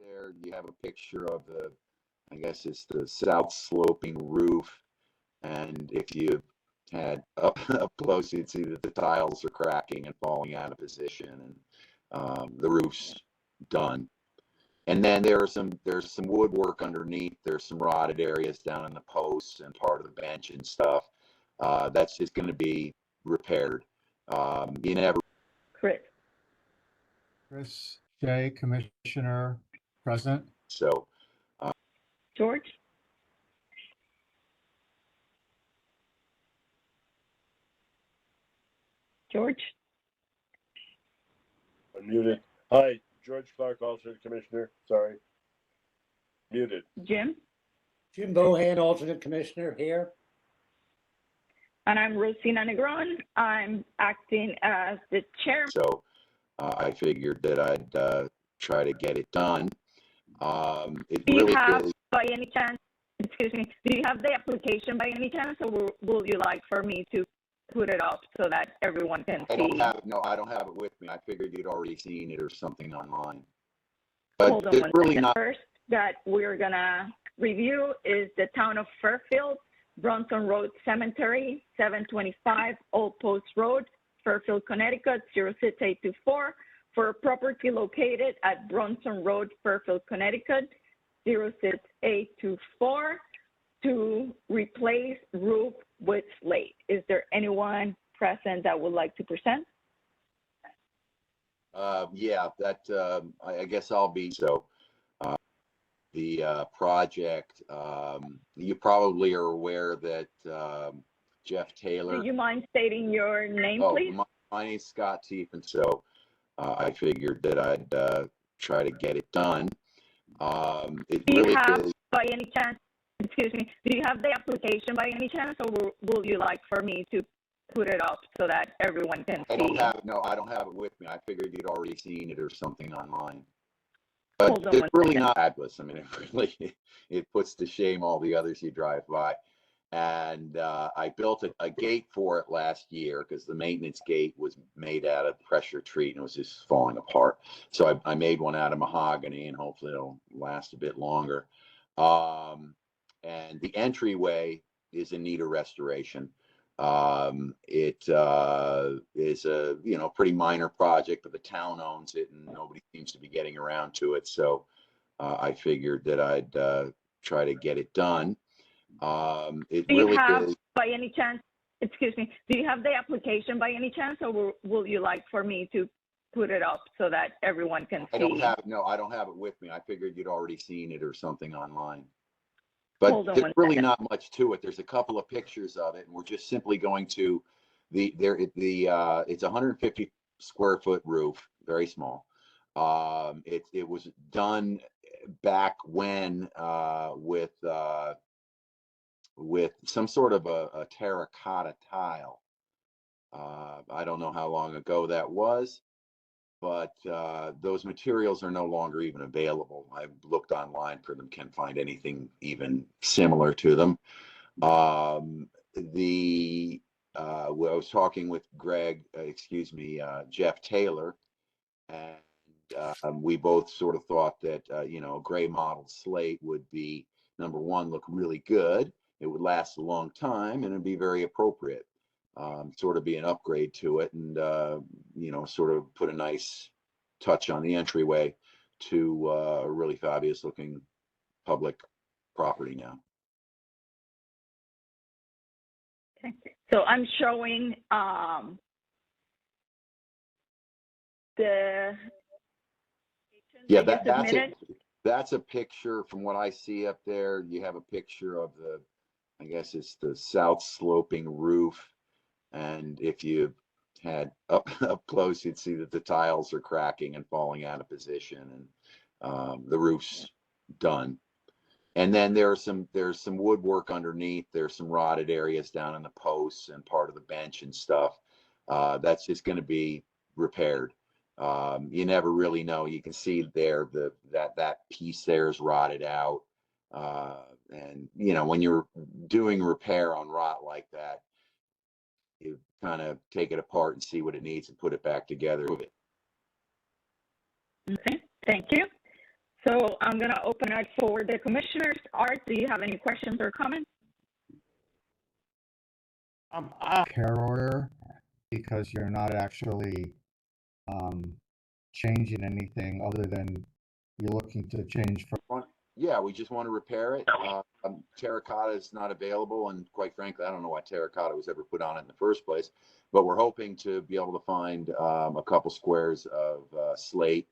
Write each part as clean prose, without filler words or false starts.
There you have a picture of the, I guess it's the south sloping roof. And if you had up close, you'd see that the tiles are cracking and falling out of position, and the roof's done. And then there's some woodwork underneath. There's some rotted areas down in the posts and part of the bench and stuff. That's just going to be repaired. You never. Chris. Chris Shea, Commissioner, present. So. George? George? I'm muted. Hi, George Clark, alternate commissioner. Sorry. Muted. Jim? Jim Bohan, alternate commissioner, here. And I'm Rosina Negron. I'm acting as the chair. So I figured that I'd try to get it done. It Do you really have, is. by any chance, excuse me, do you have the application by any chance, or will you like for me to put it up so that everyone can see? I don't have it with me. I figured you'd already seen it or something online. But hold on it's one really second. not. First that we're gonna review is the Town of Fairfield, Bronson Road Cemetery, 725 Old Post Road, Fairfield, Connecticut, 06824, for a property located at Bronson Road, Fairfield, Connecticut, 06824, to replace roof with slate. Is there anyone present that would like to present? Yeah, that I guess I'll be. So the project, you probably are aware that Jeff Taylor. Do you mind stating your name, please? My name's Scott Tiefen. So I figured that I'd try to get it done. It do you really have, is. by any chance, excuse me, do you have the application by any chance, or will you like for me to put it up so that everyone can see? I don't have it with me. I figured you'd already seen it or something online. But hold on it's one really second. not fabulous. I mean, it really, it puts to shame all the others you drive by. And I built a gate for it last year because the maintenance gate was made out of pressure treat and it was just falling apart. So I made one out of mahogany and hopefully it'll last a bit longer. And the entryway is in need of restoration. It is a pretty minor project, but the town owns it and nobody seems to be getting around to it. So I figured that I'd try to get it done. It do you really have, is. by any chance, excuse me, do you have the application by any chance, or will you like for me to put it up so that everyone can see? I don't have it with me. I figured you'd already seen it or something online. But hold on there's one really second. not much to it. There's a couple of pictures of it, and we're just simply going to it's 150 square foot roof, very small. It was done back when with some sort of a terracotta tile. I don't know how long ago that was, but those materials are no longer even available. I've looked online for them, can't find anything even similar to them. I was talking with Jeff Taylor, and we both sort of thought that a gray mottled slate would be, number one, look really good. It would last a long time and it'd be very appropriate. Sort of be an upgrade to it, and sort of put a nice touch on the entryway to a really fabulous looking public property now. Okay. So I'm showing the Yeah, that's a picture from what I see up there. You have a picture of I guess it's the south sloping roof. And if you had up close, you'd see that the tiles are cracking and falling out of position, and the roof's done. And then there's some woodwork underneath. There's some rotted areas down in the posts and part of the bench and stuff. That's just going to be repaired. You never really know. You can see there that piece there is rotted out. And when you're doing repair on rot like that, you kind of take it apart and see what it needs and put it back together. Okay, thank you. So I'm going to open it for the commissioners. Art, do you have any questions or comments? Care order, because you're not actually changing anything other than you're looking to change from. Yeah, we just want to repair it. Terracotta is not available, and quite frankly, I don't know why terracotta was ever put on it in the first place. But we're hoping to be able to find a couple squares of slate,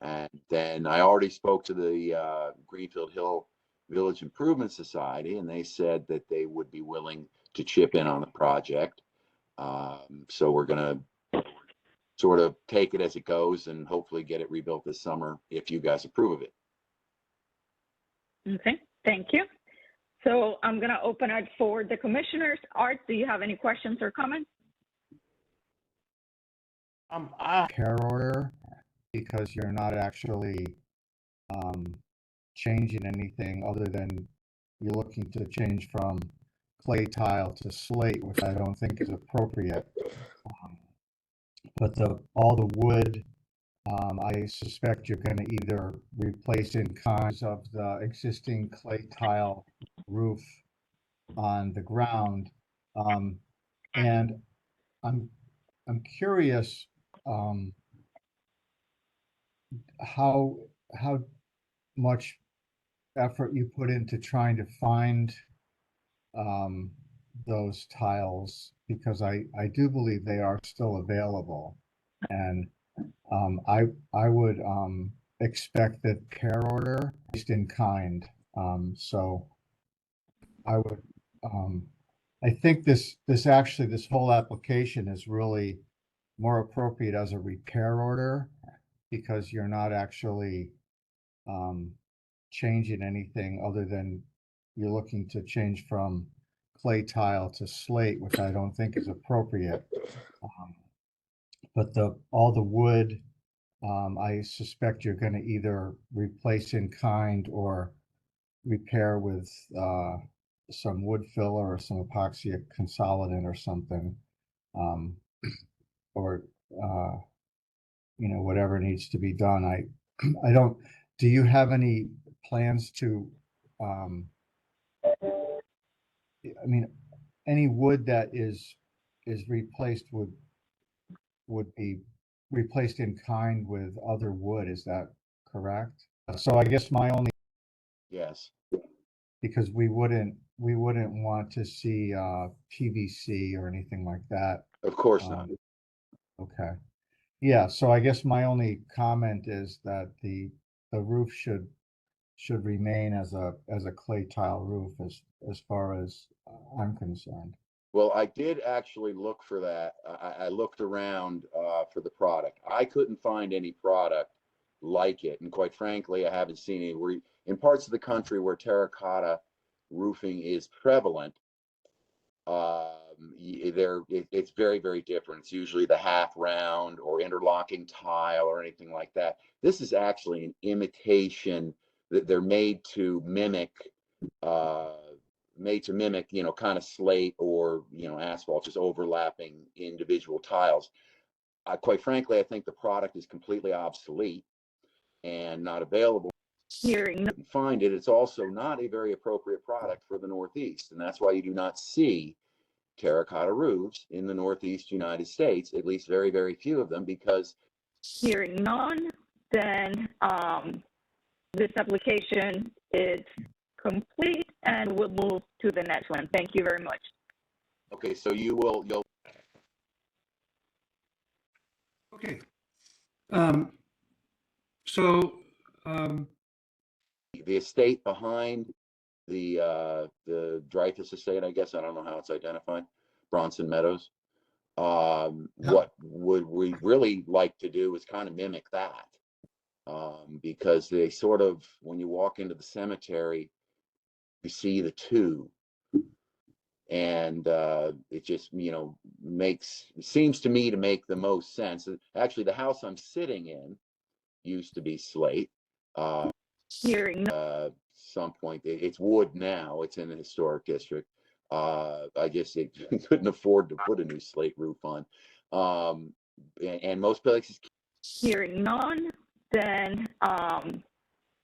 and then I already spoke to the Greenfield Hill Village Improvement Society, and they said that they would be willing to chip in on the project. So we're gonna sort of take it as it goes, and hopefully get it rebuilt this summer if you guys approve of it. Okay, thank you. So I'm going to open it for the commissioners. Art, do you have any questions or comments? Care order, because you're not actually changing anything other than you're looking to change from clay tile to slate, which I don't think is appropriate. But all the wood, I suspect you're going to either replace in kinds of the existing clay tile roof on the ground. And I'm curious how much effort you put into trying to find those tiles, because I do believe they are still available, and I would expect that care order just in kind. So I would I think this whole application is really more appropriate as a repair order, because you're not actually changing anything other than you're looking to change from clay tile to slate, which I don't think is appropriate. But all the wood, I suspect you're going to either replace in kind or repair with some wood filler or some epoxy consolidant or something, or whatever needs to be done. I don't. Do you have any plans to? I mean, any wood that is replaced would be replaced in kind with other wood. Is that correct? So I guess my only, Yes. because we wouldn't want to see PVC or anything like that. Of course not. Okay. Yeah, so I guess my only comment is that the roof should remain as a clay tile roof as far as I'm concerned. Well, I did actually look for that. I looked around for the product. I couldn't find any product like it, and quite frankly, I haven't seen any. In parts of the country where terracotta roofing is prevalent, it's very, very different. It's usually the half round or interlocking tile or anything like that. This is actually an imitation that they're made to mimic, kind of slate or, asphalt, just overlapping individual tiles. Quite frankly, I think the product is completely obsolete and not available. Hearing no. Find it. It's also not a very appropriate product for the Northeast, and that's why you do not see terracotta roofs in the Northeast United States, at least very, very few of them, because. Hearing none, then this application is complete, and we'll move to the next one. Thank you very much. Okay, so you'll. Okay. The estate behind the Dreyfus estate, I guess, I don't know how it's identified, Bronson Meadows. What would we really like to do is kind of mimic that, because they sort of, when you walk into the cemetery, you see the two, and it just seems to me to make the most sense. Actually, the house I'm sitting in used to be slate. Hearing Some point it's wood now. It's in the historic district. I just couldn't afford to put a new slate roof on, and most places. Hearing none, then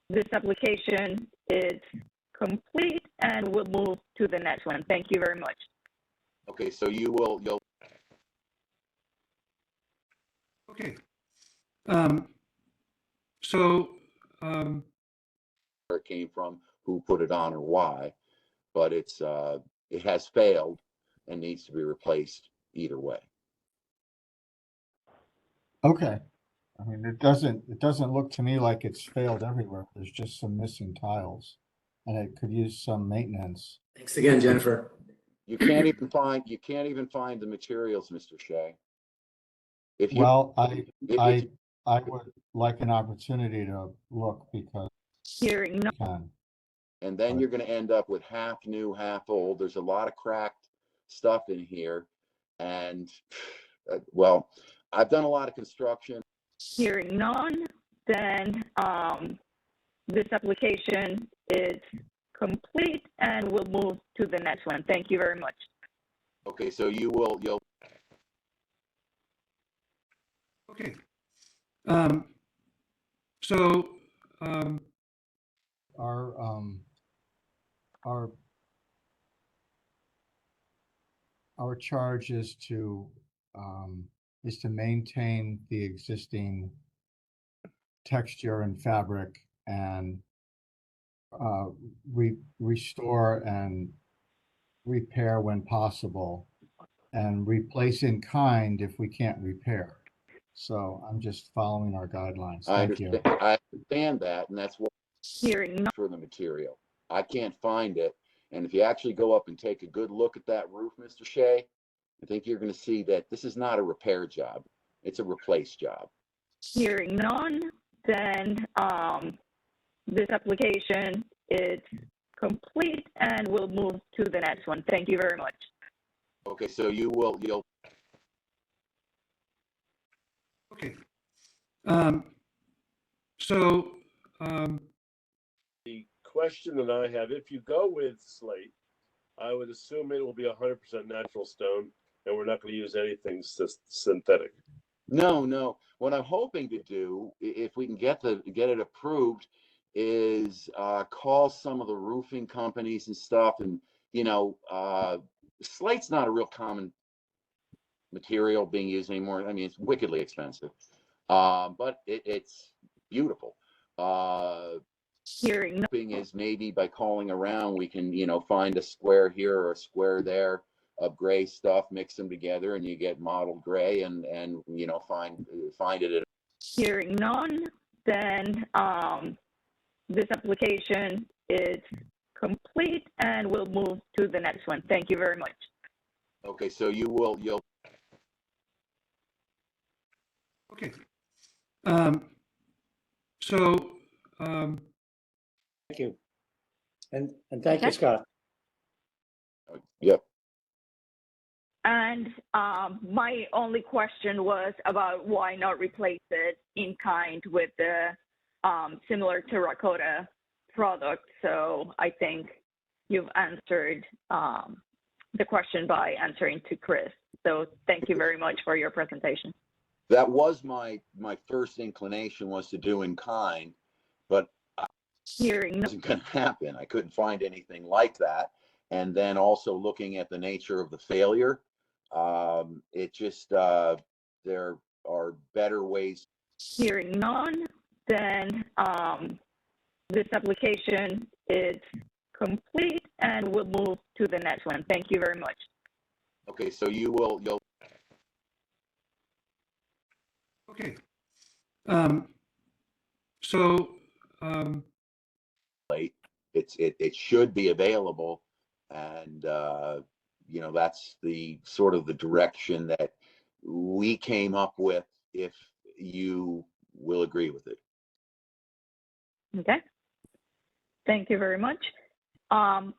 This application is complete, and we'll move to the next one. Thank you very much. Okay, so you'll Okay. Um, so, where it came from, who put it on or why, but it has failed and needs to be replaced either way. Okay. I mean, it doesn't look to me like it's failed everywhere. There's just some missing tiles. And it could use some maintenance. Thanks again, Jennifer. You can't even find the materials, Mr. Shea. If you Well, if- I would like an opportunity to look because Hearing no, I can. and then you're going to end up with half new, half old. There's a lot of cracked stuff in here, and well, I've done a lot of construction. hearing none, then this application is complete, and we'll move to the next one. Thank you very much. Okay, so you'll okay. So, Our charge is to maintain the existing texture and fabric and restore and repair when possible, and replace in kind if we can't repair. So I'm just following our guidelines. Thank you. I understand that, and that's what Hearing none, for the material. I can't find it, and if you actually go up and take a good look at that roof, Mr. Shea, I think you're going to see that this is not a repair job; it's a replace job. hearing none, then this application is complete, and we'll move to the next one. Thank you very much. Okay, so you'll okay. So, The question that I have, if you go with slate, I would assume it will be 100% natural stone, and we're not going to use anything synthetic. No. What I'm hoping to do, if we can get it approved, is call some of the roofing companies and stuff, and slate's not a real common material being used anymore. I mean, it's wickedly expensive, but it's beautiful. Hearing none, Thing is, maybe by calling around, we can find a square here or a square there of gray stuff, mix them together, and you get mottled gray, and find it at hearing none, then this application is complete, and we'll move to the next one. Thank you very much. Okay, so you'll okay. So, Thank you. And thank you, Okay. Scott. yep. And my only question was about why not replace it in kind with the similar terracotta product. So I think you've answered the question by answering to Chris. So thank you very much for your presentation. That was my first inclination, was to do in kind, but Hearing it wasn't going to happen. I couldn't find anything like that. And then also looking at the nature of the failure, it just there are better ways. hearing none, then this application is complete, and we'll move to the next one. Thank you very much. Okay, so you'll okay. So, it should be available, and that's the sort of the direction that we came up with, if you will agree with it. Okay. Thank you very much. And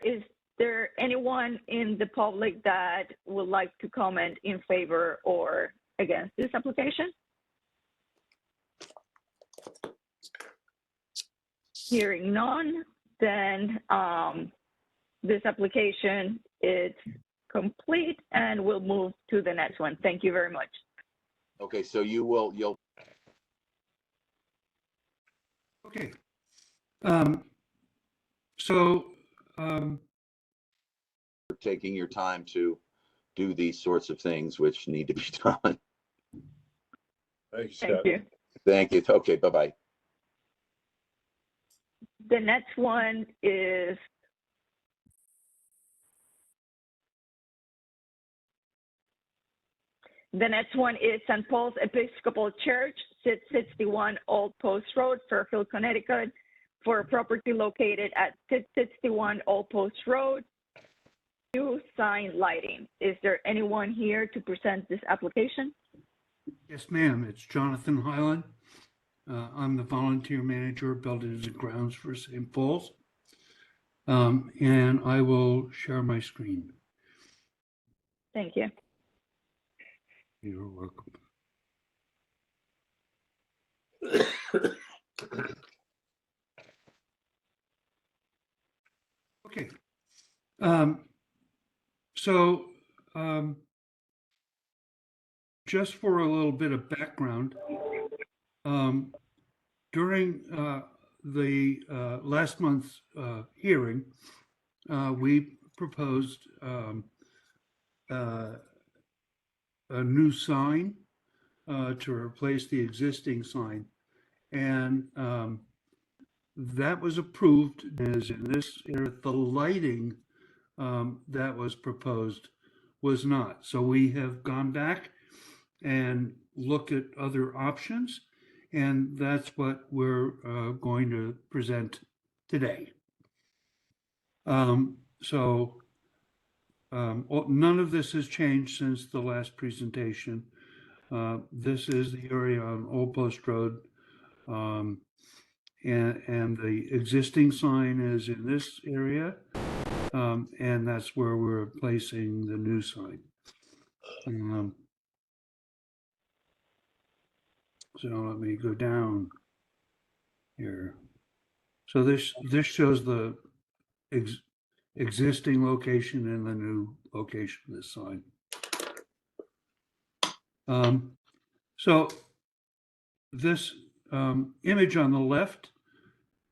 is there anyone in the public that would like to comment in favor or against this application? Hearing none, then this application is complete, and we'll move to the next one. Thank you very much. Okay, so you'll okay. So, For taking your time to do these sorts of things which need to be done. Thank you, Thank Scott. you. Thank you. Okay, bye-bye. The next one is St. Paul's Episcopal Church, 661 Old Post Road, Fairfield, Connecticut, for a property located at 661 Old Post Road. New sign lighting. Is there anyone here to present this application? yes, ma'am, it's Jonathan Hyland. I'm the volunteer manager of Buildings and Grounds for St. Paul's. And I will share my screen. Thank you. You're welcome. Okay. So, just for a little bit of background, during the last month's hearing, we proposed a new sign to replace the existing sign. And that was approved as in this area. The lighting that was proposed was not. So we have gone back and looked at other options, and that's what we're going to present today. None of this has changed since the last presentation. This is the area on Old Post Road, and the existing sign is in this area, and that's where we're placing the new sign. So let me go down here. So this shows the existing location and the new location of this sign. So this image on the left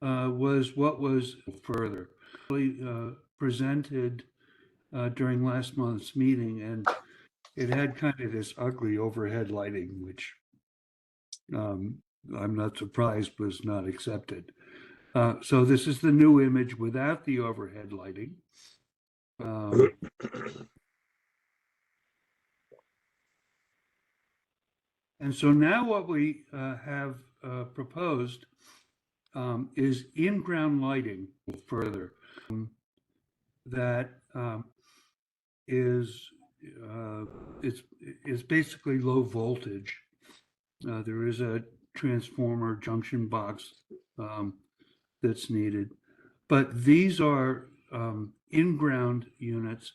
was what was further presented during last month's meeting, and it had kind of this ugly overhead lighting, which I'm not surprised was not accepted. So this is the new image without the overhead lighting. And so now what we have proposed is in-ground lighting further. That is it's basically low voltage. There is a transformer junction box that's needed, but these are in-ground units,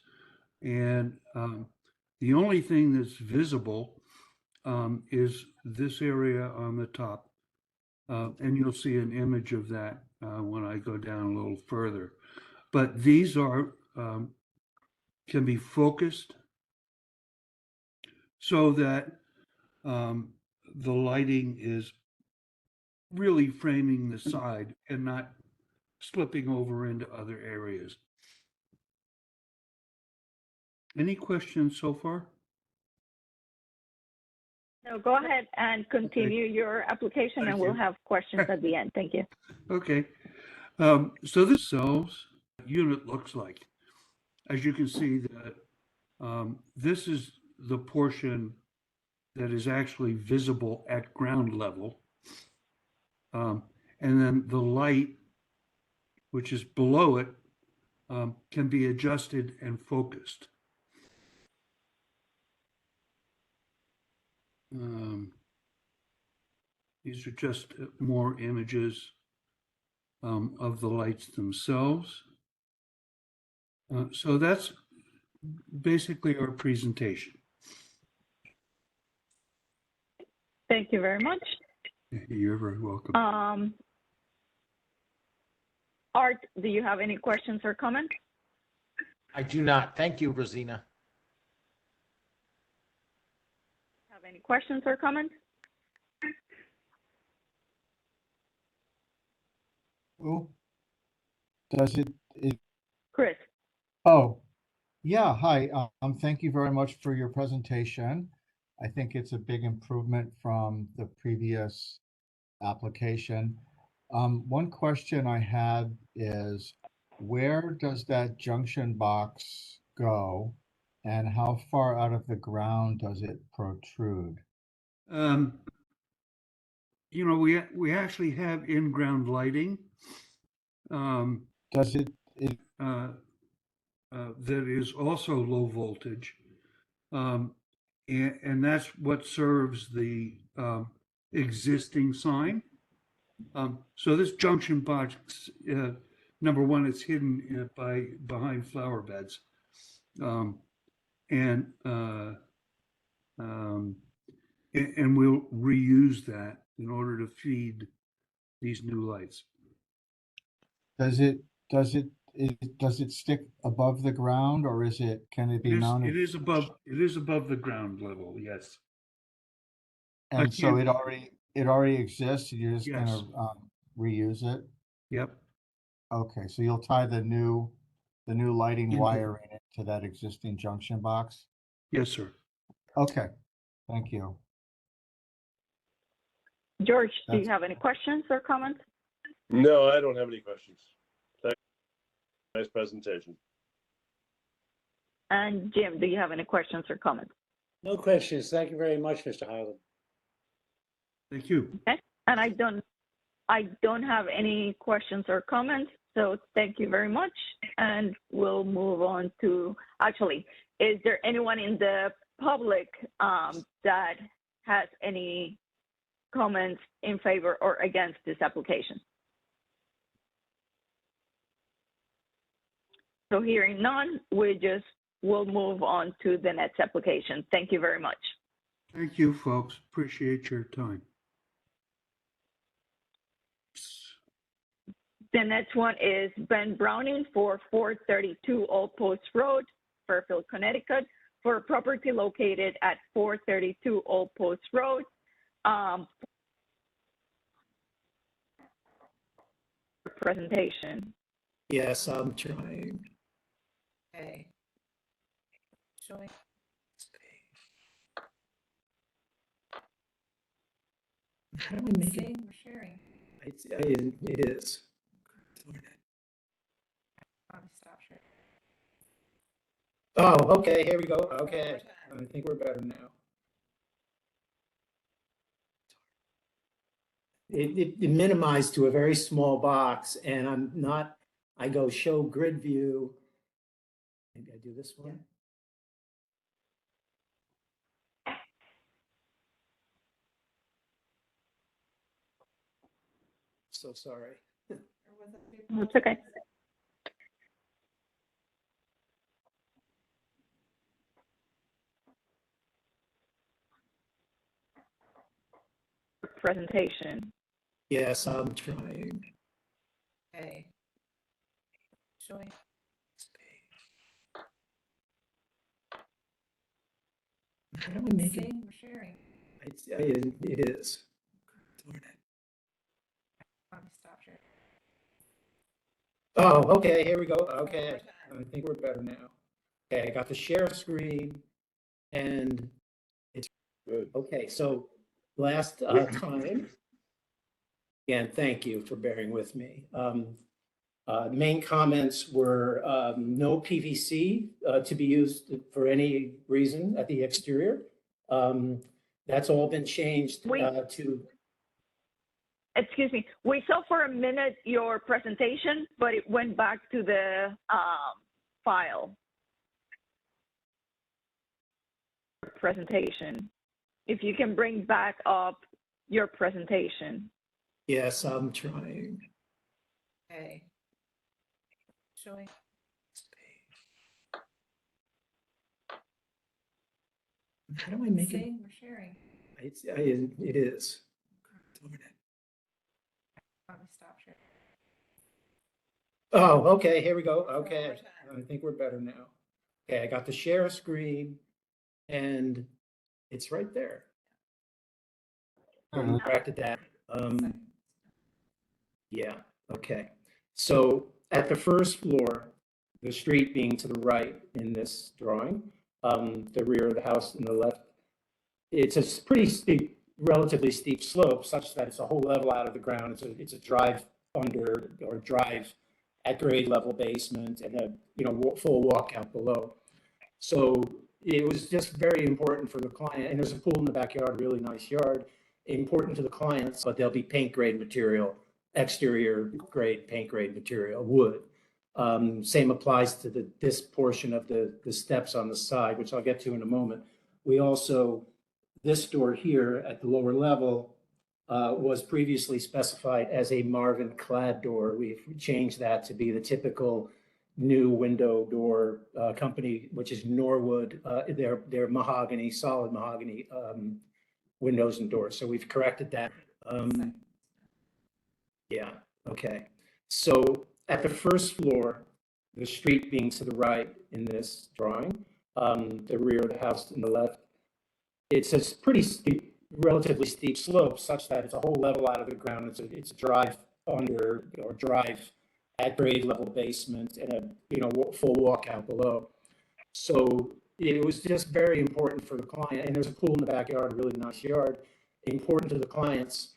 and the only thing that's visible is this area on the top, and you'll see an image of that when I go down a little further. But these are can be focused so that the lighting is really framing the side and not slipping over into other areas. Any questions so far? No, go ahead and continue your application, and we'll have questions at the end. Thank you. Okay. So this cells unit looks like, as you can see, that this is the portion that is actually visible at ground level. And then the light, which is below it, can be adjusted and focused. These are just more images of the lights themselves. So that's basically our presentation. Thank you very much. You're very welcome. Art, do you have any questions or comments? I do not. Thank you, Rosina. Have any questions or comments? Oh, does it, Chris? oh, yeah, hi, thank you very much for your presentation. I think it's a big improvement from the previous application. One question I had is, where does that junction box go? And how far out of the ground does it protrude? You know, we actually have in-ground lighting. Does it, That is also low voltage. And that's what serves the existing sign. So this junction box, number one, it's hidden behind flower beds. And we'll reuse that in order to feed these new lights. does it, does it stick above the ground, or can it be mounted? It is above the ground level, yes. And so can't- it already exists, you're just Yes. gonna, reuse it? Yep, Okay, so you'll tie the new lighting Into- wiring into that existing junction box? yes, sir. Okay, thank you. George, do you That's- have any questions or comments? No, I don't have any questions. Nice presentation. And Jim, do you have any questions or comments? No questions. Thank you very much, Mr. Highland. Thank you. And I don't have any questions or comments, so thank you very much. And we'll move on to, actually, is there anyone in the public that has any comments in favor or against this application? So hearing none, we'll move on to the next application. Thank you very much. Thank you, folks. Appreciate your time. The next one is Ben Browning for 432 Old Post Road, Fairfield, Connecticut, for a property located at 432 Old Post Road. Presentation. Yes, I'm trying. Okay. Showing. How do I make it? Seeing or sharing. It is. Probably stop sharing. Oh, okay, here we go. Okay, I think we're better now. It minimized to a very small box, and I go show grid view. Maybe I do this one. So sorry. Or was it? It's okay. Presentation. Yes, I'm trying. Okay. Showing. How do I make it? Seeing or sharing. It is. Probably stop sharing. Oh, okay, here we go. Okay, I think we're better now. Okay, I got the share screen, and Good. okay, so last time, again, thank you for bearing with me. Main comments were no PVC to be used for any reason at the exterior. That's all been changed to. Excuse me, we saw for a minute your presentation, but it went back to the file. Presentation. If you can bring back up your presentation. Yes, I'm trying. Okay. Showing. How do I make it? Seeing or sharing. It is. Probably stop sharing. Oh, okay, here we go. Okay, I think we're better now. Okay, I got the share screen, and it's right there. Mhm. Corrected that. Yeah, Okay, so at the first floor, the street being to the right in this drawing, the rear of the house in the left, it's a pretty steep, relatively steep slope such that it's a whole level out of the ground. It's a drive under or drive at grade level basement and a full walkout below. So it was just very important for the client, and there's a pool in the backyard, really nice yard, important to the clients, but there'll be paint grade material, exterior grade, paint grade material, wood. Same applies to this portion of the steps on the side, which I'll get to in a moment. We also, this door here at the lower level was previously specified as a Marvin clad door. We've changed that to be the typical new window door company, which is Norwood. They're mahogany, solid mahogany windows and doors. So we've corrected that. Yeah, okay. So at the first floor, the street being to the right in this drawing, the rear of the house in the left, it's a pretty steep, relatively steep slope such that it's a whole level out of the ground. It's a drive under or drive at grade level basement and a full walkout below. So it was just very important for the client, and there's a pool in the backyard, a really nice yard, important to the clients.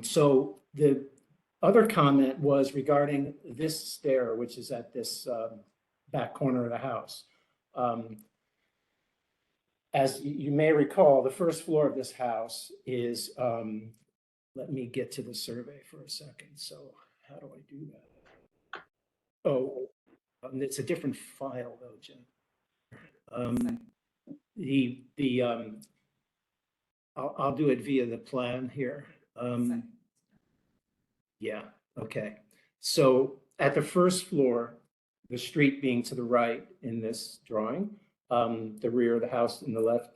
So the other comment was regarding this stair, which is at this back corner of the house. As you may recall, the first floor of this house is, let me get to the survey for a second. So how do I do that? Oh, it's a different file though, Jen. I'll do it via the plan here. Yeah, okay. So at the first floor, the street being to the right in this drawing, the rear of the house in the left,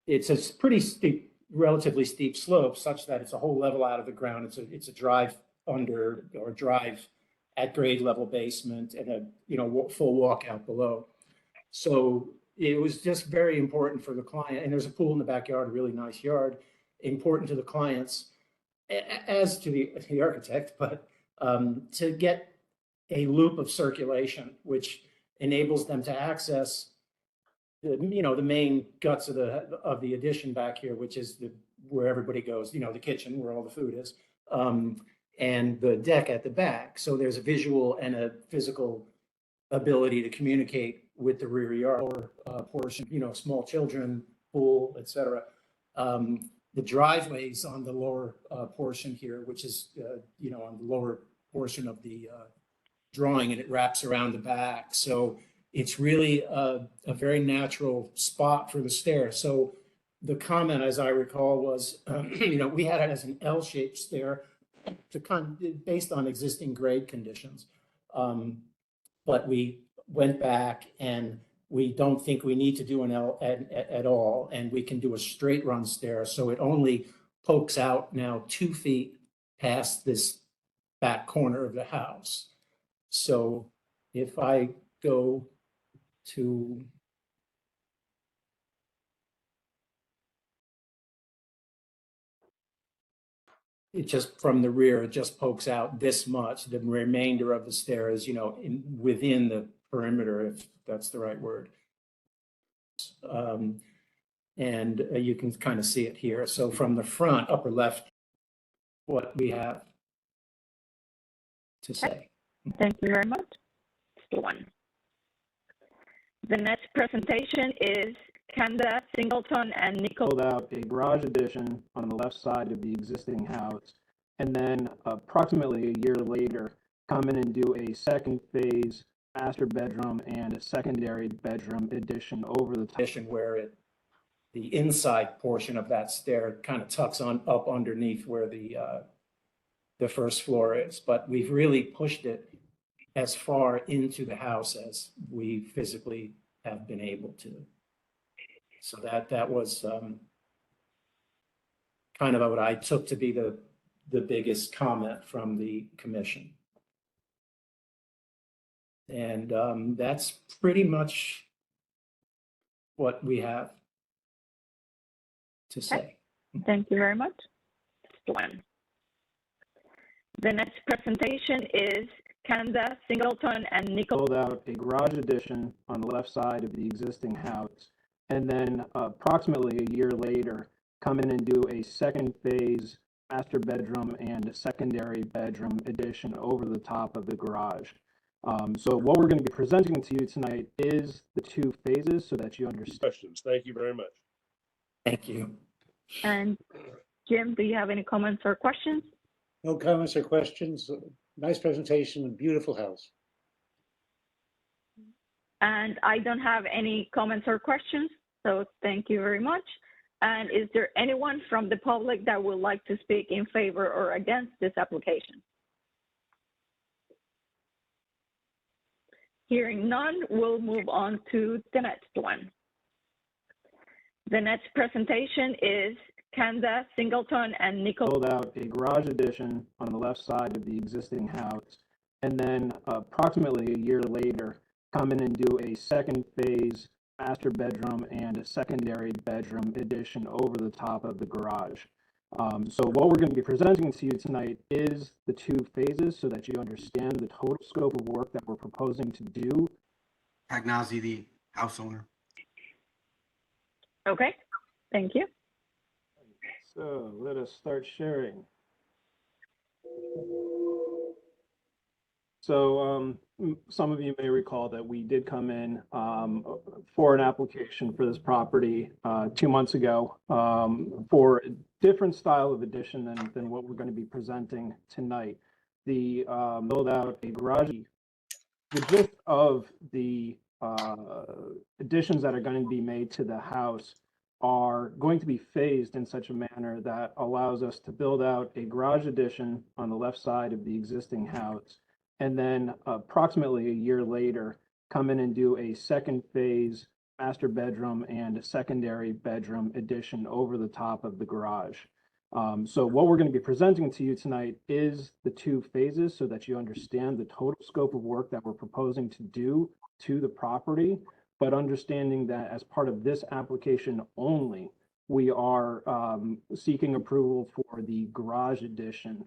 it's a pretty steep, relatively steep slope such that it's a whole level out of the ground. It's a drive under or drive at grade level basement and a full walkout below. So it was just very important for the client, and there's a pool in the backyard, a really nice yard, important to the clients as to the architect, but to get a loop of circulation, which enables them to access the main guts of the addition back here, which is where everybody goes, the kitchen where all the food is, and the deck at the back. So there's a visual and a physical ability to communicate with the rear yard portion, small children, pool, etc. The driveways on the lower portion here, which is, on the lower portion of the drawing, and it wraps around the back. So it's really a very natural spot for the stair. So the comment, as I recall, was, we had it as an L-shaped stair based on existing grade conditions. But we went back and we don't think we need to do an L at all, and we can do a straight run stair. So it only pokes out now 2 feet past this back corner of the house. So if I go to it, just from the rear, it just pokes out this much. The remainder of the stair is, within the perimeter, if that's the right word. And you can kind of see it here. So from the front, upper left, what we have to say. Thank you very much. That's one. The next presentation is Kenda Singleton and Nicole. Build out a garage addition on the left side of the existing house, and then approximately a year later, come in and do a second phase master bedroom and a secondary bedroom addition over the top. Addition where the inside portion of that stair kind of tucks on up underneath where the first floor is, but we've really pushed it as far into the house as we physically have been able to. So that was kind of what I took to be the biggest comment from the commission. And that's pretty much what we have to say. Thank you very much. One. The next presentation is Canada, Singleton, and Nickel. Build out a garage addition on the left side of the existing house, and then approximately a year later, come in and do a second phase master bedroom and secondary bedroom addition over the top of the garage. So what we're going to be presenting to you tonight is the two phases so that you understand. Questions? Thank you very much. Thank you. And Jim, do you have any comments or questions? No comments or questions. Nice presentation and beautiful house. And I don't have any comments or questions, so thank you very much. And is there anyone from the public that would like to speak in favor or against this application? Hearing none, we'll move on to the next one. The next presentation is Canada, Singleton, and Nickel. Build out a garage addition on the left side of the existing house, and then approximately a year later, come in and do a second phase master bedroom and a secondary bedroom addition over the top of the garage. So what we're going to be presenting to you tonight is the two phases so that you understand the total scope of work that we're proposing to do. Pagnazi, the house owner. Okay, thank you. So let us start sharing. So some of you may recall that we did come in for an application for this property 2 months ago for a different style of addition than what we're going to be presenting tonight. The build out a garage. The gist of the additions that are going to be made to the house are going to be phased in such a manner that allows us to build out a garage addition on the left side of the existing house, and then approximately a year later, come in and do a second phase master bedroom and a secondary bedroom addition over the top of the garage. So what we're going to be presenting to you tonight is the two phases so that you understand the total scope of work that we're proposing to do to the property, but understanding that as part of this application only, we are seeking approval for the garage addition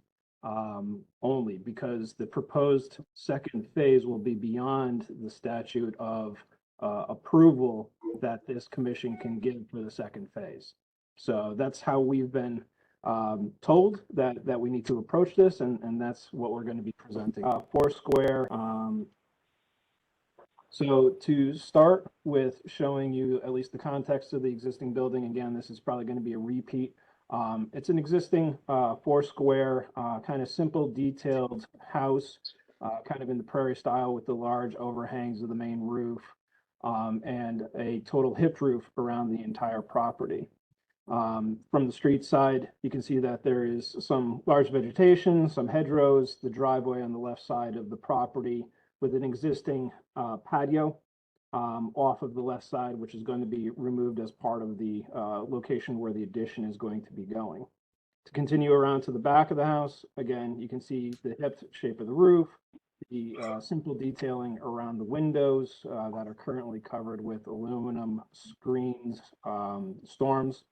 only, because the proposed second phase will be beyond the statute of approval that this commission can give for the second phase. So that's how we've been told that we need to approach this, and that's what we're going to be presenting. Foursquare. So to start with showing you at least the context of the existing building, again, this is probably going to be a repeat. It's an existing four-square, kind of simple, detailed house, kind of in the prairie style with the large overhangs of the main roof, and a total hip roof around the entire property. From the street side, you can see that there is some large vegetation, some hedgerows, the driveway on the left side of the property with an existing patio off of the left side, which is going to be removed as part of the location where the addition is going to be going. To continue around to the back of the house, again, you can see the hip shape of the roof, the simple detailing around the windows that are currently covered with aluminum screens, storms.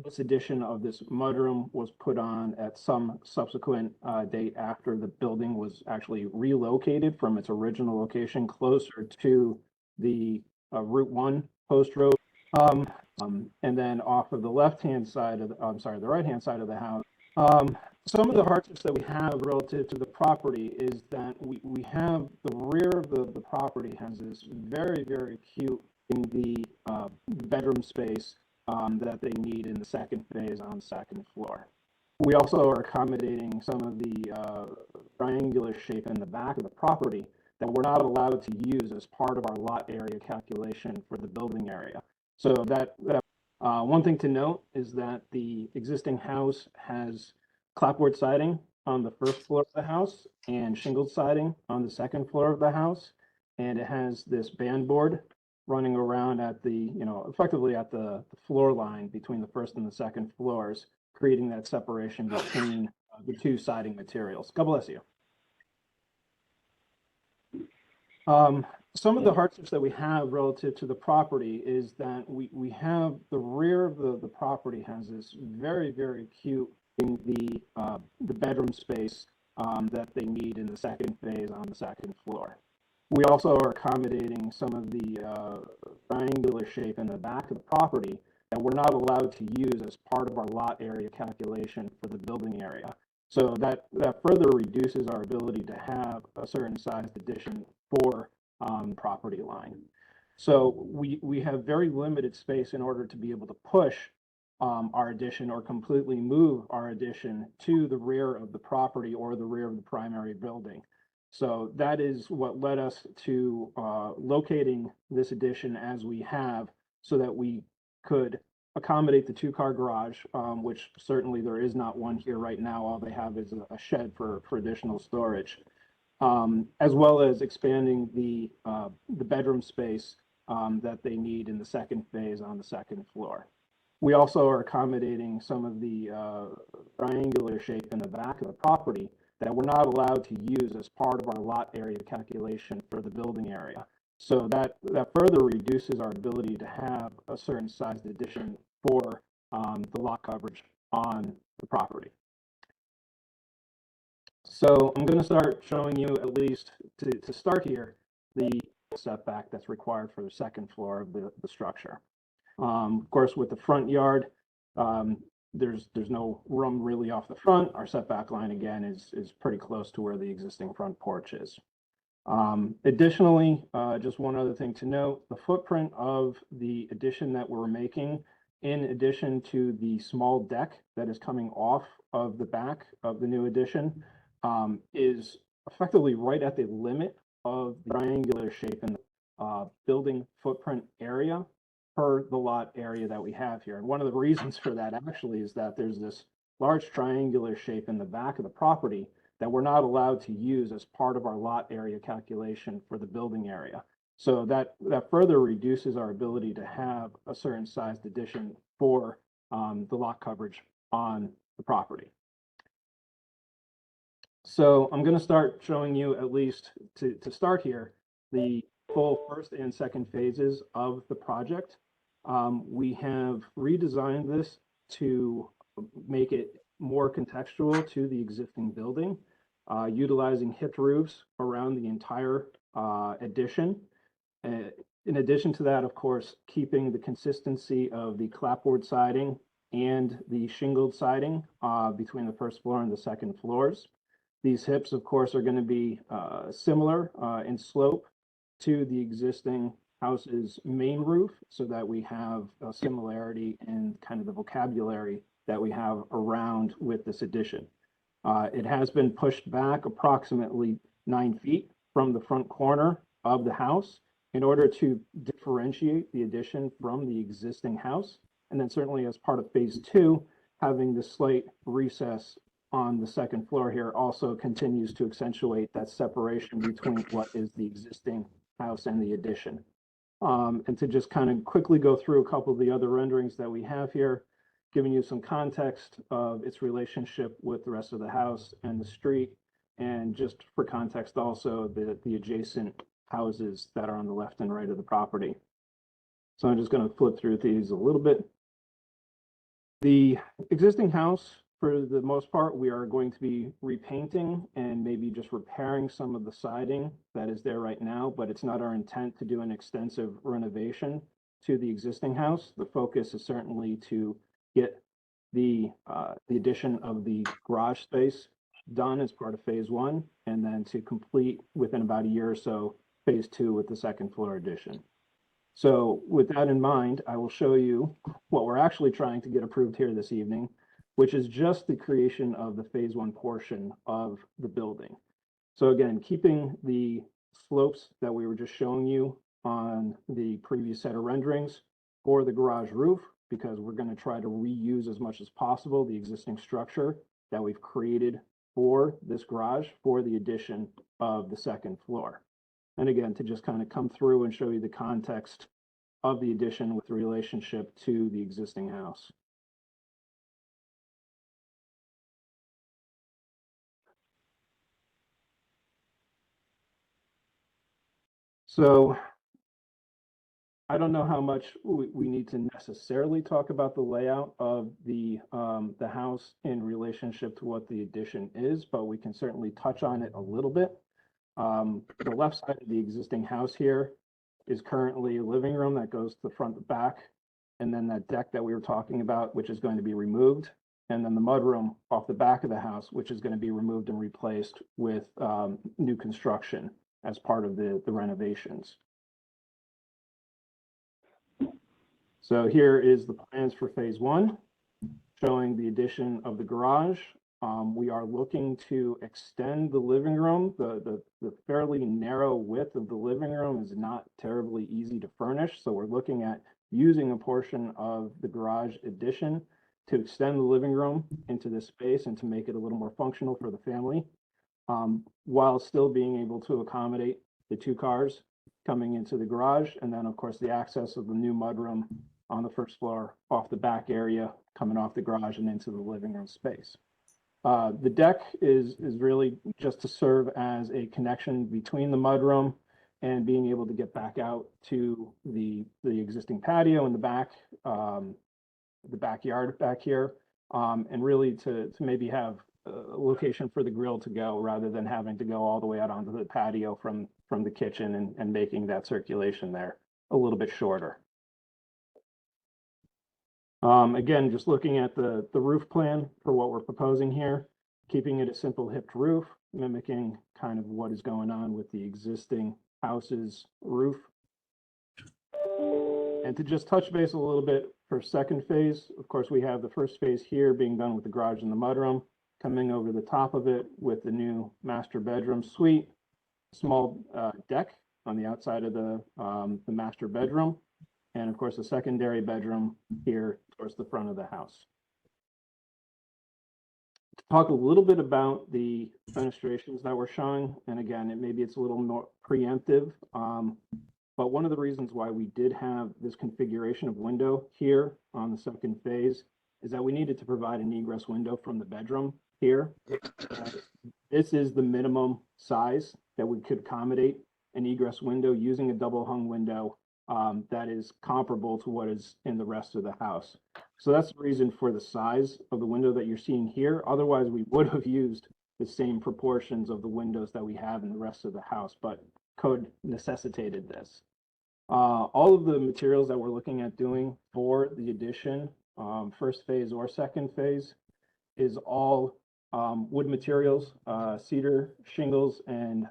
This edition of this mudroom was put on at some subsequent date after the building was actually relocated from its original location closer to the Route 1 post road. And then off of the left-hand side of the, the right-hand side of the house, some of the hardships that we have relative to the property is that we have the rear of the property has this very, very cute in the bedroom space that they need in the second phase on the second floor. We also are accommodating some of the triangular shape in the back of the property that we're not allowed to use as part of our lot area calculation for the building area. So that one thing to note is that the existing house has clapboard siding on the first floor of the house and shingled siding on the second floor of the house. And it has this band board running around at the, effectively at the floor line between the first and the second floors, creating that separation between the two siding materials. God bless you. Some of the hardships that we have relative to the property is that we have the rear of the property has this very, very cute the bedroom space that they need in the second phase on the second floor. We also are accommodating some of the triangular shape in the back of the property that we're not allowed to use as part of our lot area calculation for the building area. So that further reduces our ability to have a certain sized addition for property line. So we have very limited space in order to be able to push our addition or completely move our addition to the rear of the property or the rear of the primary building. So that is what led us to locating this addition as we have, so that we could accommodate the two-car garage, which certainly there is not one here right now. All they have is a shed for additional storage, as well as expanding the bedroom space that they need in the second phase on the second floor. We also are accommodating some of the triangular shape in the back of the property that we're not allowed to use as part of our lot area calculation for the building area. So that further reduces our ability to have a certain sized addition for the lot coverage on the property. So I'm going to start showing you, at least to start here, the setback that's required for the second floor of the structure. Of course, with the front yard, there's no room really off the front. Our setback line, again, is pretty close to where the existing front porch is. Additionally, just one other thing to note, the footprint of the addition that we're making, in addition to the small deck that is coming off of the back of the new addition, is effectively right at the limit of the triangular shape in the building footprint area per the lot area that we have here. And one of the reasons for that actually is that there's this large triangular shape in the back of the property that we're not allowed to use as part of our lot area calculation for the building area. So that further reduces our ability to have a certain sized addition for the lot coverage on the property. So I'm going to start showing you, at least to start here, the full first and second phases of the project. We have redesigned this to make it more contextual to the existing building, utilizing hipped roofs around the entire addition. In addition to that, of course, keeping the consistency of the clapboard siding and the shingled siding between the first floor and the second floors. These hips, of course, are going to be similar in slope to the existing house's main roof, so that we have a similarity in kind of the vocabulary that we have around with this addition. It has been pushed back approximately 9 feet from the front corner of the house in order to differentiate the addition from the existing house. And then certainly as part of phase 2, having the slight recess on the second floor here also continues to accentuate that separation between what is the existing house and the addition. And to just kind of quickly go through a couple of the other renderings that we have here, giving you some context of its relationship with the rest of the house and the street, and just for context also the adjacent houses that are on the left and right of the property. So I'm just going to flip through these a little bit. The existing house, for the most part, we are going to be repainting and maybe just repairing some of the siding that is there right now, but it's not our intent to do an extensive renovation to the existing house. The focus is certainly to get the addition of the garage space done as part of phase 1, and then to complete within about a year or so phase 2 with the second floor addition. So with that in mind, I will show you what we're actually trying to get approved here this evening, which is just the creation of the phase 1 portion of the building. So again, keeping the slopes that we were just showing you on the previous set of renderings for the garage roof, because we're going to try to reuse as much as possible the existing structure that we've created for this garage for the addition of the second floor. And again, to just kind of come through and show you the context of the addition with relationship to the existing house. So I don't know how much we need to necessarily talk about the layout of the house in relationship to what the addition is, but we can certainly touch on it a little bit. The left side of the existing house here is currently a living room that goes to the front and back, and then that deck that we were talking about, which is going to be removed, and then the mudroom off the back of the house, which is going to be removed and replaced with new construction as part of the renovations. So here is the plans for phase one, showing the addition of the garage. We are looking to extend the living room. The fairly narrow width of the living room is not terribly easy to furnish. So we're looking at using a portion of the garage addition to extend the living room into this space and to make it a little more functional for the family, while still being able to accommodate the 2 cars coming into the garage. And then of course the access of the new mudroom on the first floor off the back area, coming off the garage and into the living room space. The deck is really just to serve as a connection between the mudroom and being able to get back out to the existing patio in the back, the backyard back here, and really to maybe have a location for the grill to go rather than having to go all the way out onto the patio from the kitchen and making that circulation there a little bit shorter. Again, just looking at the roof plan for what we're proposing here, keeping it a simple hipped roof, mimicking kind of what is going on with the existing house's roof. And to just touch base a little bit for second phase, of course, we have the first phase here being done with the garage and the mudroom, coming over the top of it with the new master bedroom suite, small deck on the outside of the master bedroom, and of course, a secondary bedroom here towards the front of the house. To talk a little bit about the fenestrations that we're showing, and again, maybe it's a little more preemptive, but one of the reasons why we did have this configuration of window here on the second phase is that we needed to provide an egress window from the bedroom here. This is the minimum size that we could accommodate an egress window using a double hung window that is comparable to what is in the rest of the house. So that's the reason for the size of the window that you're seeing here. Otherwise, we would have used the same proportions of the windows that we have in the rest of the house, but code necessitated this. All of the materials that we're looking at doing for the addition, first phase or second phase, is all wood materials, cedar shingles and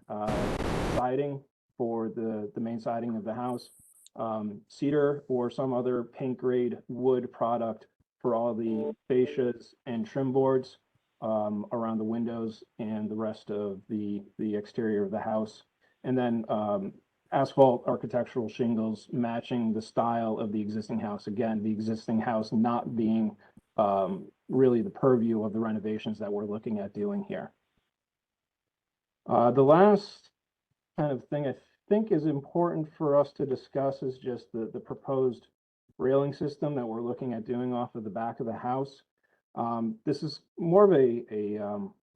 siding for the main siding of the house. Cedar or some other paint grade wood product for all the fascias and trim boards around the windows and the rest of the exterior of the house. And then asphalt architectural shingles matching the style of the existing house. Again, the existing house not being really the purview of the renovations that we're looking at doing here. The last kind of thing I think is important for us to discuss is just the proposed railing system that we're looking at doing off of the back of the house. This is more of a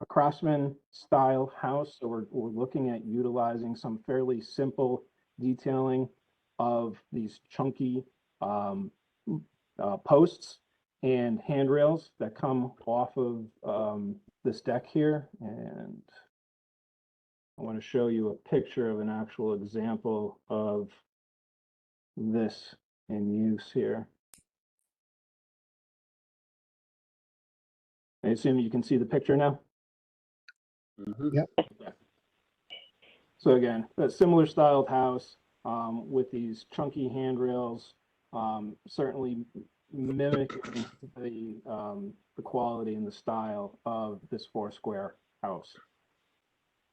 craftsman style house, so we're looking at utilizing some fairly simple detailing of these chunky posts and handrails that come off of this deck here. And I want to show you a picture of an actual example of this in use here. I assume you can see the picture now? Mm-hmm. Yep. Okay. So again, a similar styled house with these chunky handrails, certainly mimicking the quality and the style of this 4-square house.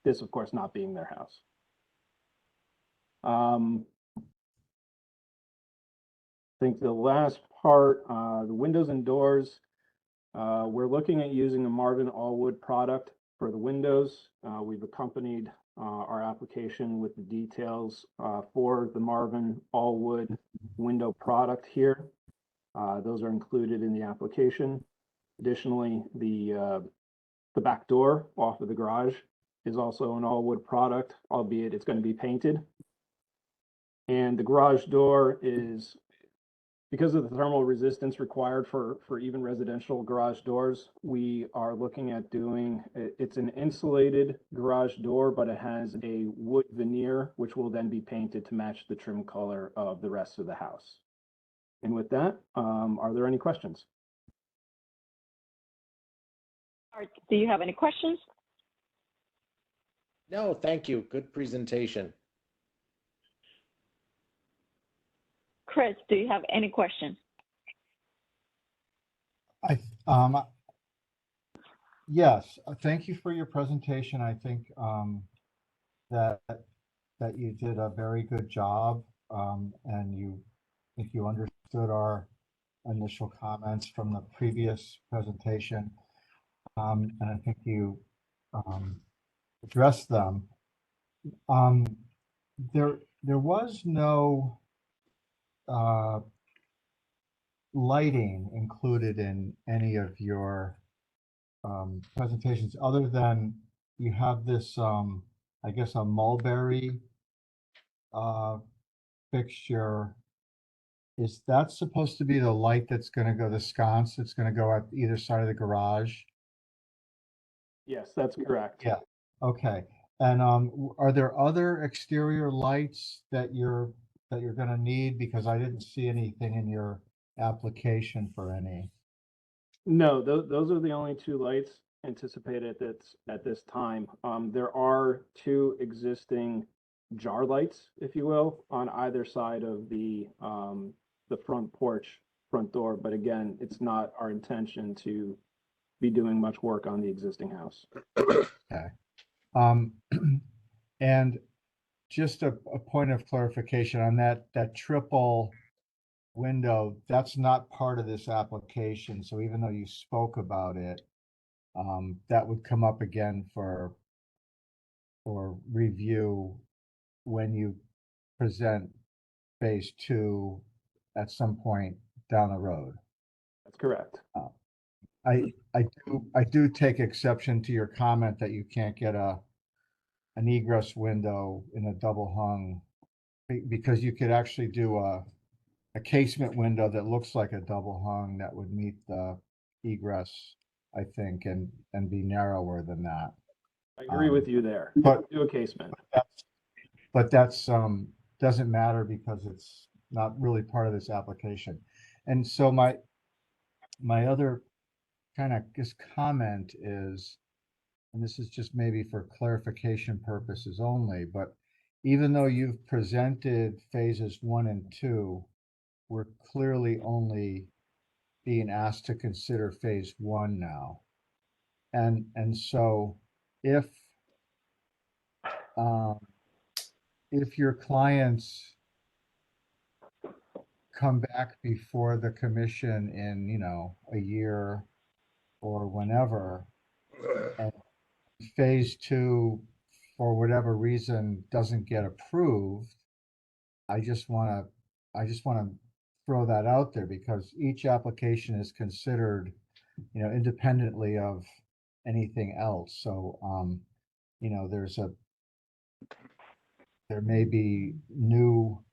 This, of course, not being their house. I think the last part, the windows and doors, we're looking at using a Marvin Allwood product for the windows. We've accompanied our application with the details for the Marvin Allwood window product here. Those are included in the application. Additionally, the back door off of the garage is also an all wood product, albeit it's going to be painted. And the garage door is, because of the thermal resistance required for even residential garage doors, we are looking at doing, it's an insulated garage door, but it has a wood veneer, which will then be painted to match the trim color of the rest of the house. And with that, are there any questions? Art, do you have any questions? No, thank you. Good presentation. Chris, do you have any questions? Yes, thank you for your presentation. I think that you did a very good job, and I think you understood our initial comments from the previous presentation, and I think you addressed them. There was no lighting included in any of your presentations, other than you have this, I guess, a mulberry fixture. Is that supposed to be the light that's going to go, the sconce that's going to go at either side of the garage? Yes, that's correct. Yeah. Okay. And are there other exterior lights that you're going to need? Because I didn't see anything in your application for any. No, those are the only two lights anticipated at this time. There are two existing jar lights, if you will, on either side of the front porch, front door. But again, it's not our intention to be doing much work on the existing house. Okay. And just a point of clarification on that triple window, that's not part of this application. So even though you spoke about it, that would come up again for review when you present phase 2 at some point down the road. That's correct. I do take exception to your comment that you can't get an egress window in a double hung, because you could actually do a casement window that looks like a double hung that would meet the egress, I think, and be narrower than that. I agree with you there. But Do a casement. But that's doesn't matter because it's not really part of this application. And so my other kind of just comment is, and this is just maybe for clarification purposes only, but even though you've presented phases 1 and 2, we're clearly only being asked to consider phase 1 now. And so if your clients come back before the commission in, a year or whenever, and phase 2, for whatever reason, doesn't get approved, I just want to throw that out there, because each application is considered, independently of anything else. So, there may be new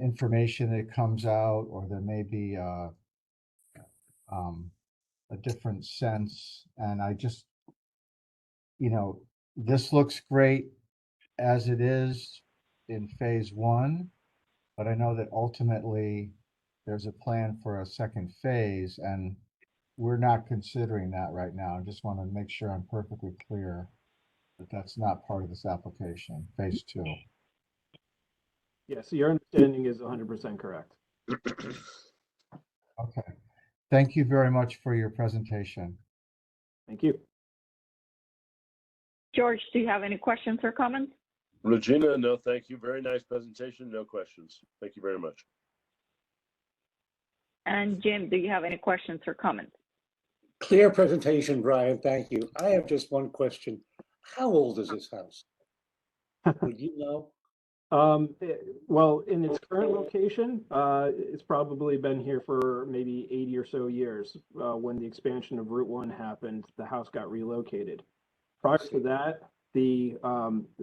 information that comes out, or there may be a different sense. And I just, this looks great as it is in phase 1, but I know that ultimately there's a plan for a second phase, and we're not considering that right now. I just want to make sure I'm perfectly clear that that's not part of this application, phase 2. Yes, your understanding is 100% correct. Okay. Thank you very much for your presentation. Thank you. George, do you have any questions or comments? Regina, no, thank you. Very nice presentation. No questions. Thank you very much. And Jim, do you have any questions or comments? Clear presentation, Brian. Thank you. I have just one question. How old is this house? Would you know? Well, in its current location, it's probably been here for maybe 80 or so years. When the expansion of Route 1 happened, the house got relocated. Prior to that,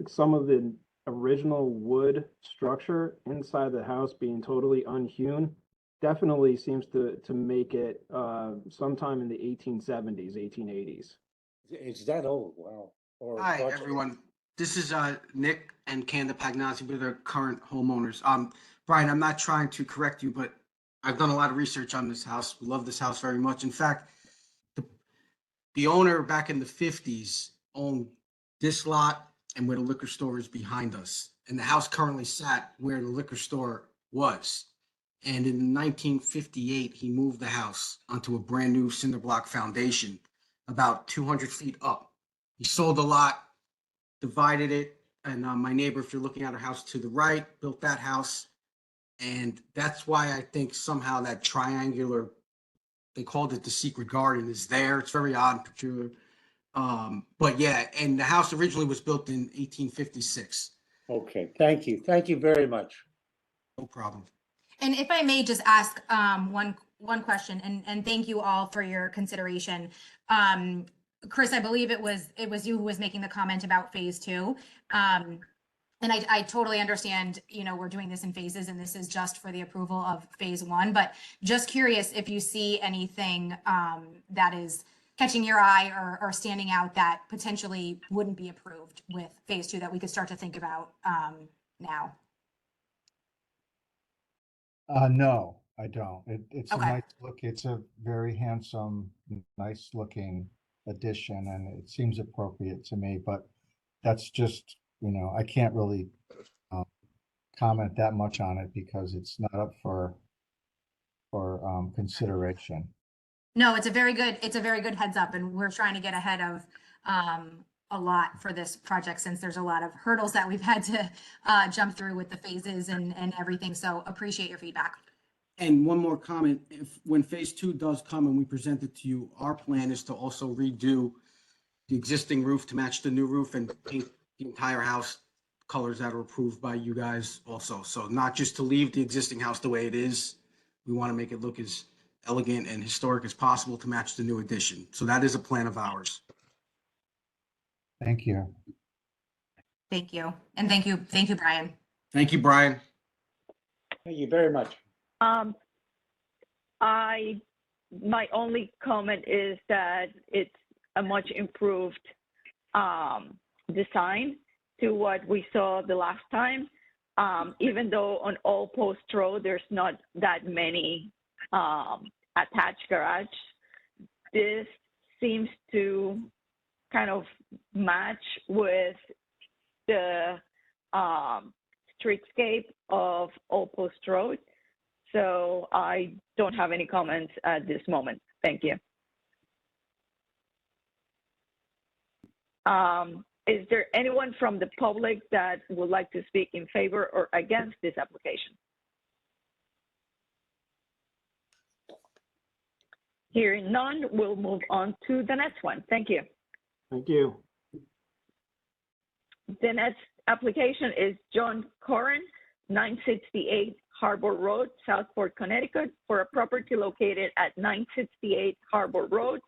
some of the original wood structure inside the house being totally unhewn definitely seems to make it sometime in the 1870s, 1880s. It's that old, wow. Or Hi, approximately. everyone. This is Nick and Kanda Pagnazzi. We're the current homeowners. Brian, I'm not trying to correct you, but I've done a lot of research on this house. We love this house very much. In fact, the owner back in the 50s owned this lot and where the liquor store is behind us. And the house currently sat where the liquor store was. And in 1958, he moved the house onto a brand new cinder block foundation about 200 feet up. He sold the lot, divided it, and my neighbor, if you're looking at our house to the right, built that house. And that's why I think somehow that triangular, they called it the secret garden, is there. It's very odd and peculiar. But yeah, and the house originally was built in 1856. Okay, thank you. Thank you very much. No problem. And if I may just ask one question, and thank you all for your consideration. Chris, I believe it was you who was making the comment about phase 2. And I totally understand, we're doing this in phases and this is just for the approval of phase 1, but just curious if you see anything that is catching your eye or standing out that potentially wouldn't be approved with phase 2 that we could start to think about now. No, I don't. It's Okay. a nice look. It's a very handsome, nice looking addition, and it seems appropriate to me, but that's just, I can't really comment that much on it because it's not up for consideration. No, it's a very good heads up, and we're trying to get ahead of a lot for this project since there's a lot of hurdles that we've had to jump through with the phases and everything. So appreciate your feedback. And one more comment, when phase 2 does come and we present it to you, our plan is to also redo the existing roof to match the new roof and paint the entire house colors that are approved by you guys also. So not just to leave the existing house the way it is, we want to make it look as elegant and historic as possible to match the new addition. So that is a plan of ours. Thank you. Thank you. And thank you, Brian. Thank you, Brian. Thank you very much. My only comment is that it's a much improved design to what we saw the last time. Even though on Old Post Road, there's not that many attached garage, this seems to kind of match with the streetscape of Old Post Road. So I don't have any comments at this moment. Thank you. Is there anyone from the public that would like to speak in favor or against this application? Hearing none, we'll move on to the next one. Thank you. Thank you. The next application is John Corrin, 968 Harbor Road, Southport, Connecticut, for a property located at 968 Harbor Road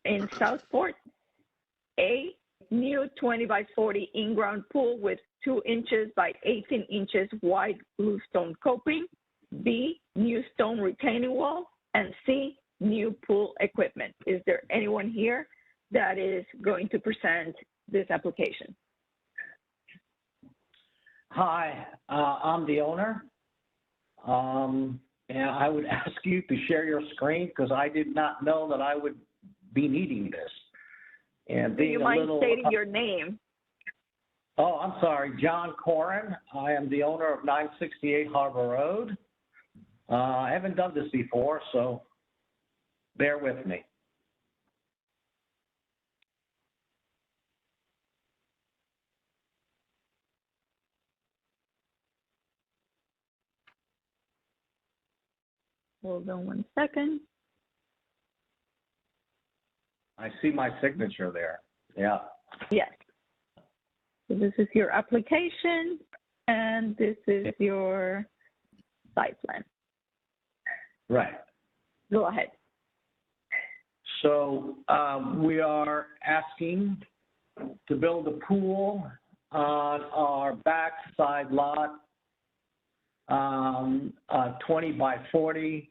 in Southport. A new 20 by 40 in-ground pool with 2 inches by 18 inches wide bluestone coping. B, new stone retaining wall. And C, new pool equipment. Is there anyone here that is going to present this application? Hi, I'm the owner. And I would ask you to share your screen because I did not know that I would be needing this. And Do you being a mind little, stating your name? Oh, I'm sorry, John Corrin. I am the owner of 968 Harbor Road. I haven't done this before, so bear with me. Hold on one second. I see my signature there. Yeah. Yes. So this is your application, and this is your site plan. Right. Go ahead. So we are asking to build a pool on our back side lot, 20 by 40,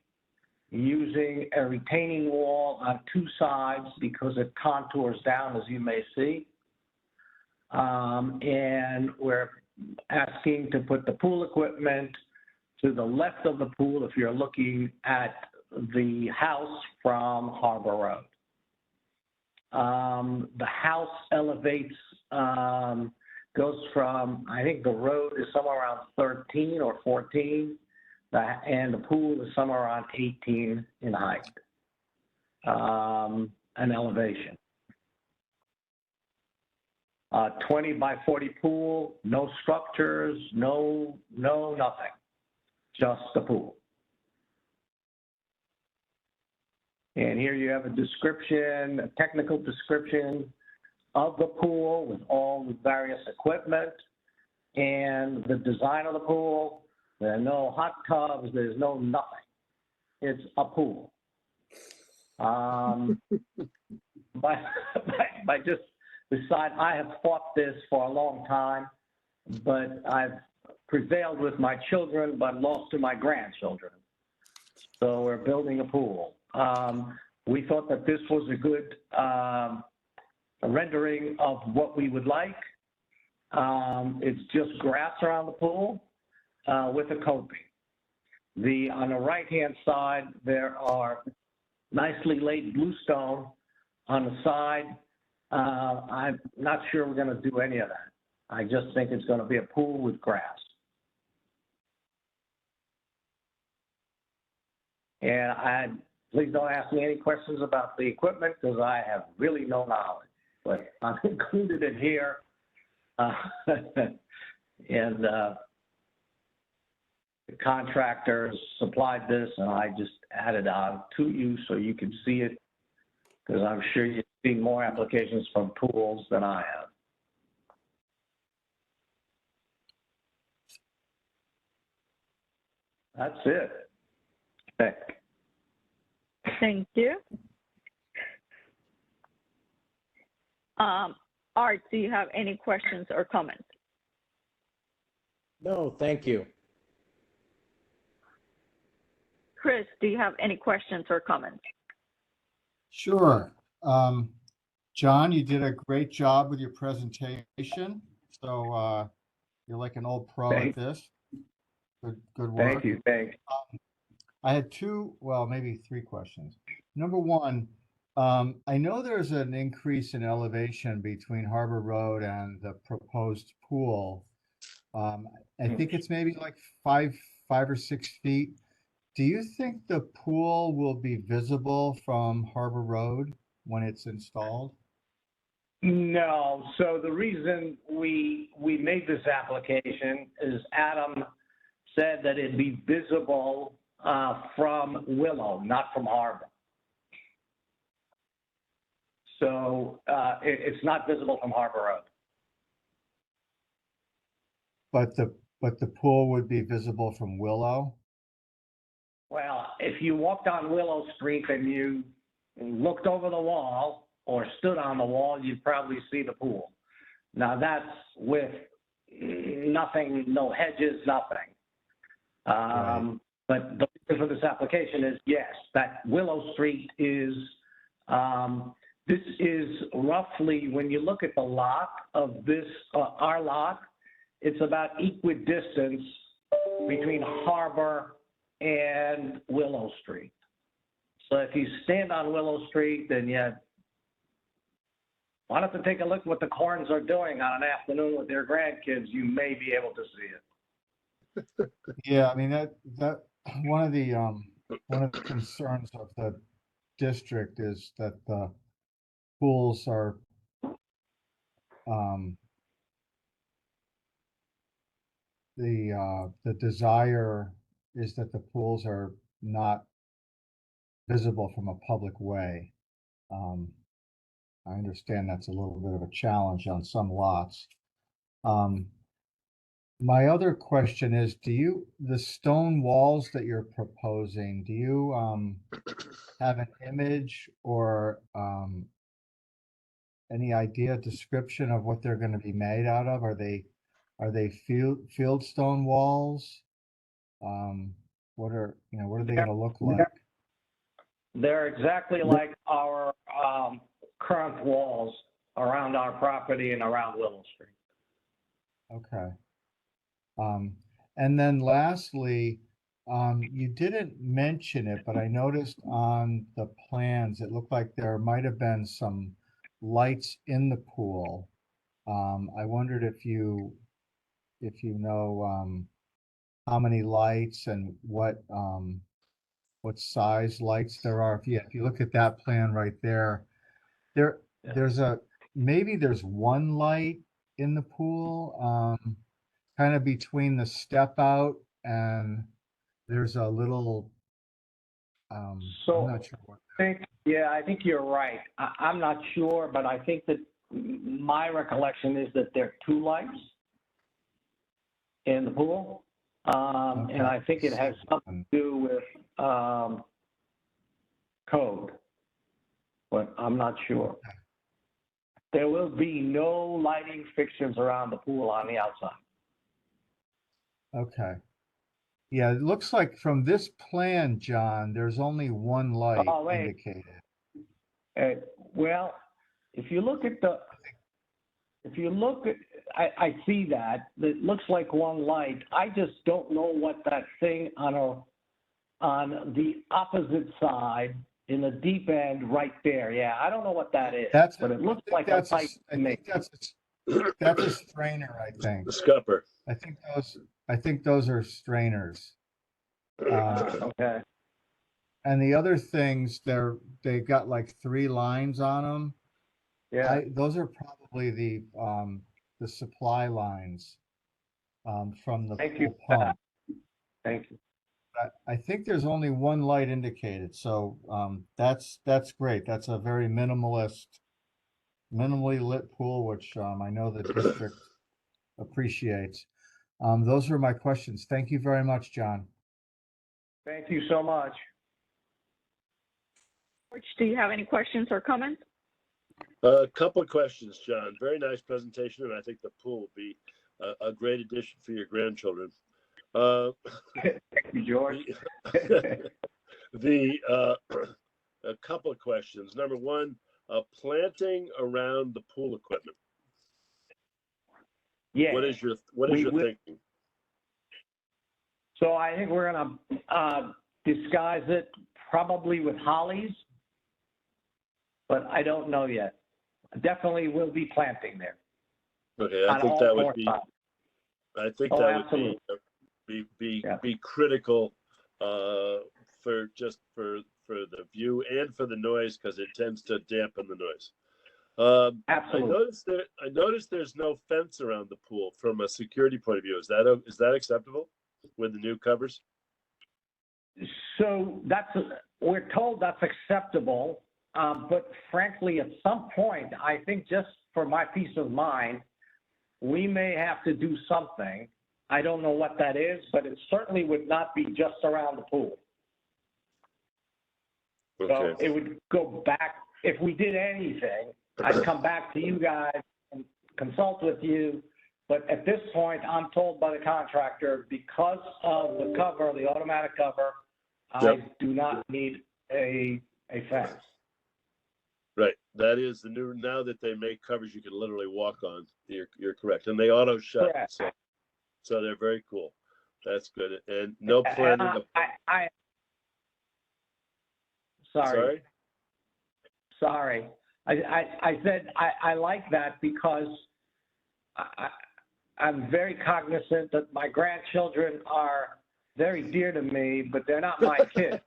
using a retaining wall on two sides because it contours down, as you may see. And we're asking to put the pool equipment to the left of the pool if you're looking at the house from Harbor Road. The house elevates, goes from, I think the road is somewhere around 13 or 14, and the pool is somewhere around 18 in height, an elevation. 20 by 40 pool, no structures, no nothing, just the pool. And here you have a description, a technical description of the pool with all the various equipment and the design of the pool. There are no hot tubs, there's no nothing. It's a pool. By just decide, I have fought this for a long time, but I've prevailed with my children, but lost to my grandchildren. So we're building a pool. We thought that this was a good rendering of what we would like. It's just grass around the pool with a coping. On the right-hand side, there are nicely laid bluestone on the side. I'm not sure we're going to do any of that. I just think it's going to be a pool with grass. And please don't ask me any questions about the equipment because I have really no knowledge. But I've included it here. And the contractors supplied this, and I just added on to you so you can see it, because I'm sure you've seen more applications from pools than I have. That's it. Thank you. Thank you. Art, do you have any questions or comments? No, thank you. Chris, do you have any questions or comments? Sure. John, you did a great job with your presentation. So you're like an old pro at this. Good work. Thank you. Thanks. I had maybe three questions. Number one, I know there's an increase in elevation between Harbor Road and the proposed pool. I think it's maybe like five or 6 feet. Do you think the pool will be visible from Harbor Road when it's installed? No. So the reason we made this application is Adam said that it'd be visible from Willow, not from Harbor. So it's not visible from Harbor Road. But the pool would be visible from Willow? Well, if you walked on Willow Street and you looked over the wall or stood on the wall, you'd probably see the pool. Now that's with nothing, no hedges, nothing. Right. But the reason for this application is, yes, that Willow Street is, this is roughly, when you look at the lot of this, our lot, it's about equidistant between Harbor and Willow Street. So if you stand on Willow Street, then why don't you take a look at what the Corns are doing on an afternoon with their grandkids? You may be able to see it. Yeah, I mean that one of the concerns of the district is that the pools are the desire is that the pools are not visible from a public way. I understand that's a little bit of a challenge on some lots. My other question is, the stone walls that you're proposing, do you have an image or any idea, description of what they're gonna be made out of? Are they fieldstone walls? What are they gonna look like? They're exactly like our current walls around our property and around Willow Street. Okay. And then lastly, you didn't mention it, but I noticed on the plans, it looked like there might have been some lights in the pool. I wondered if you know, how many lights and what size lights there are. If you look at that plan right there, there's maybe there's one light in the pool, kind of between the step out and there's a little, I'm So not sure what. I think you're right. I'm not sure, but I think that my recollection is that there are 2 lights in the pool. And I think it has something to do with code, but I'm not sure. There will be no lighting fixtures around the pool on the outside. Okay. Yeah, it looks like from this plan, John, there's only one light Oh, wait. indicated. Well, if you look at, I see that, it looks like one light. I just don't know what that thing on the opposite side in the deep end right there. Yeah, I don't know what that is, but it looks like a light to me. That's a strainer, I think. The scupper. I think those are strainers. Okay. And the other things, they got like 3 lines on them. Yeah. Those are probably the supply lines from the Thank you pool for that. pump. Thank you. But I think there's only one light indicated, so that's great. That's a very minimally lit pool, which I know the district appreciates. Those are my questions. Thank you very much, John. Thank you so much. George, do you have any questions or comments? A couple of questions, John. Very nice presentation, and I think the pool will be a great addition for your grandchildren. Thank you, George. A couple of questions. Number one, planting around the pool equipment. Yeah. What is your thinking? So I think we're gonna disguise it probably with hollies, but I don't know yet. Definitely will be planting there. Okay, I think that would be. I think that would be critical for the view and for the noise, because it tends to dampen the noise. Absolutely. I noticed there's no fence around the pool from a security point of view. Is that acceptable with the new covers? So we're told that's acceptable, but frankly, at some point, I think just for my peace of mind, we may have to do something. I don't know what that is, but it certainly would not be just around the pool. Okay. So it would go back. If we did anything, I'd come back to you guys and consult with you. But at this point, I'm told by the contractor, because of the cover, the automatic cover, I do not need a fence. Right. That is the new, now that they make covers you can literally walk on. You're correct. And they auto shut. So they're very cool. That's good. And no planning. Sorry. I said I like that because I'm very cognizant that my grandchildren are very dear to me, but they're not my kids.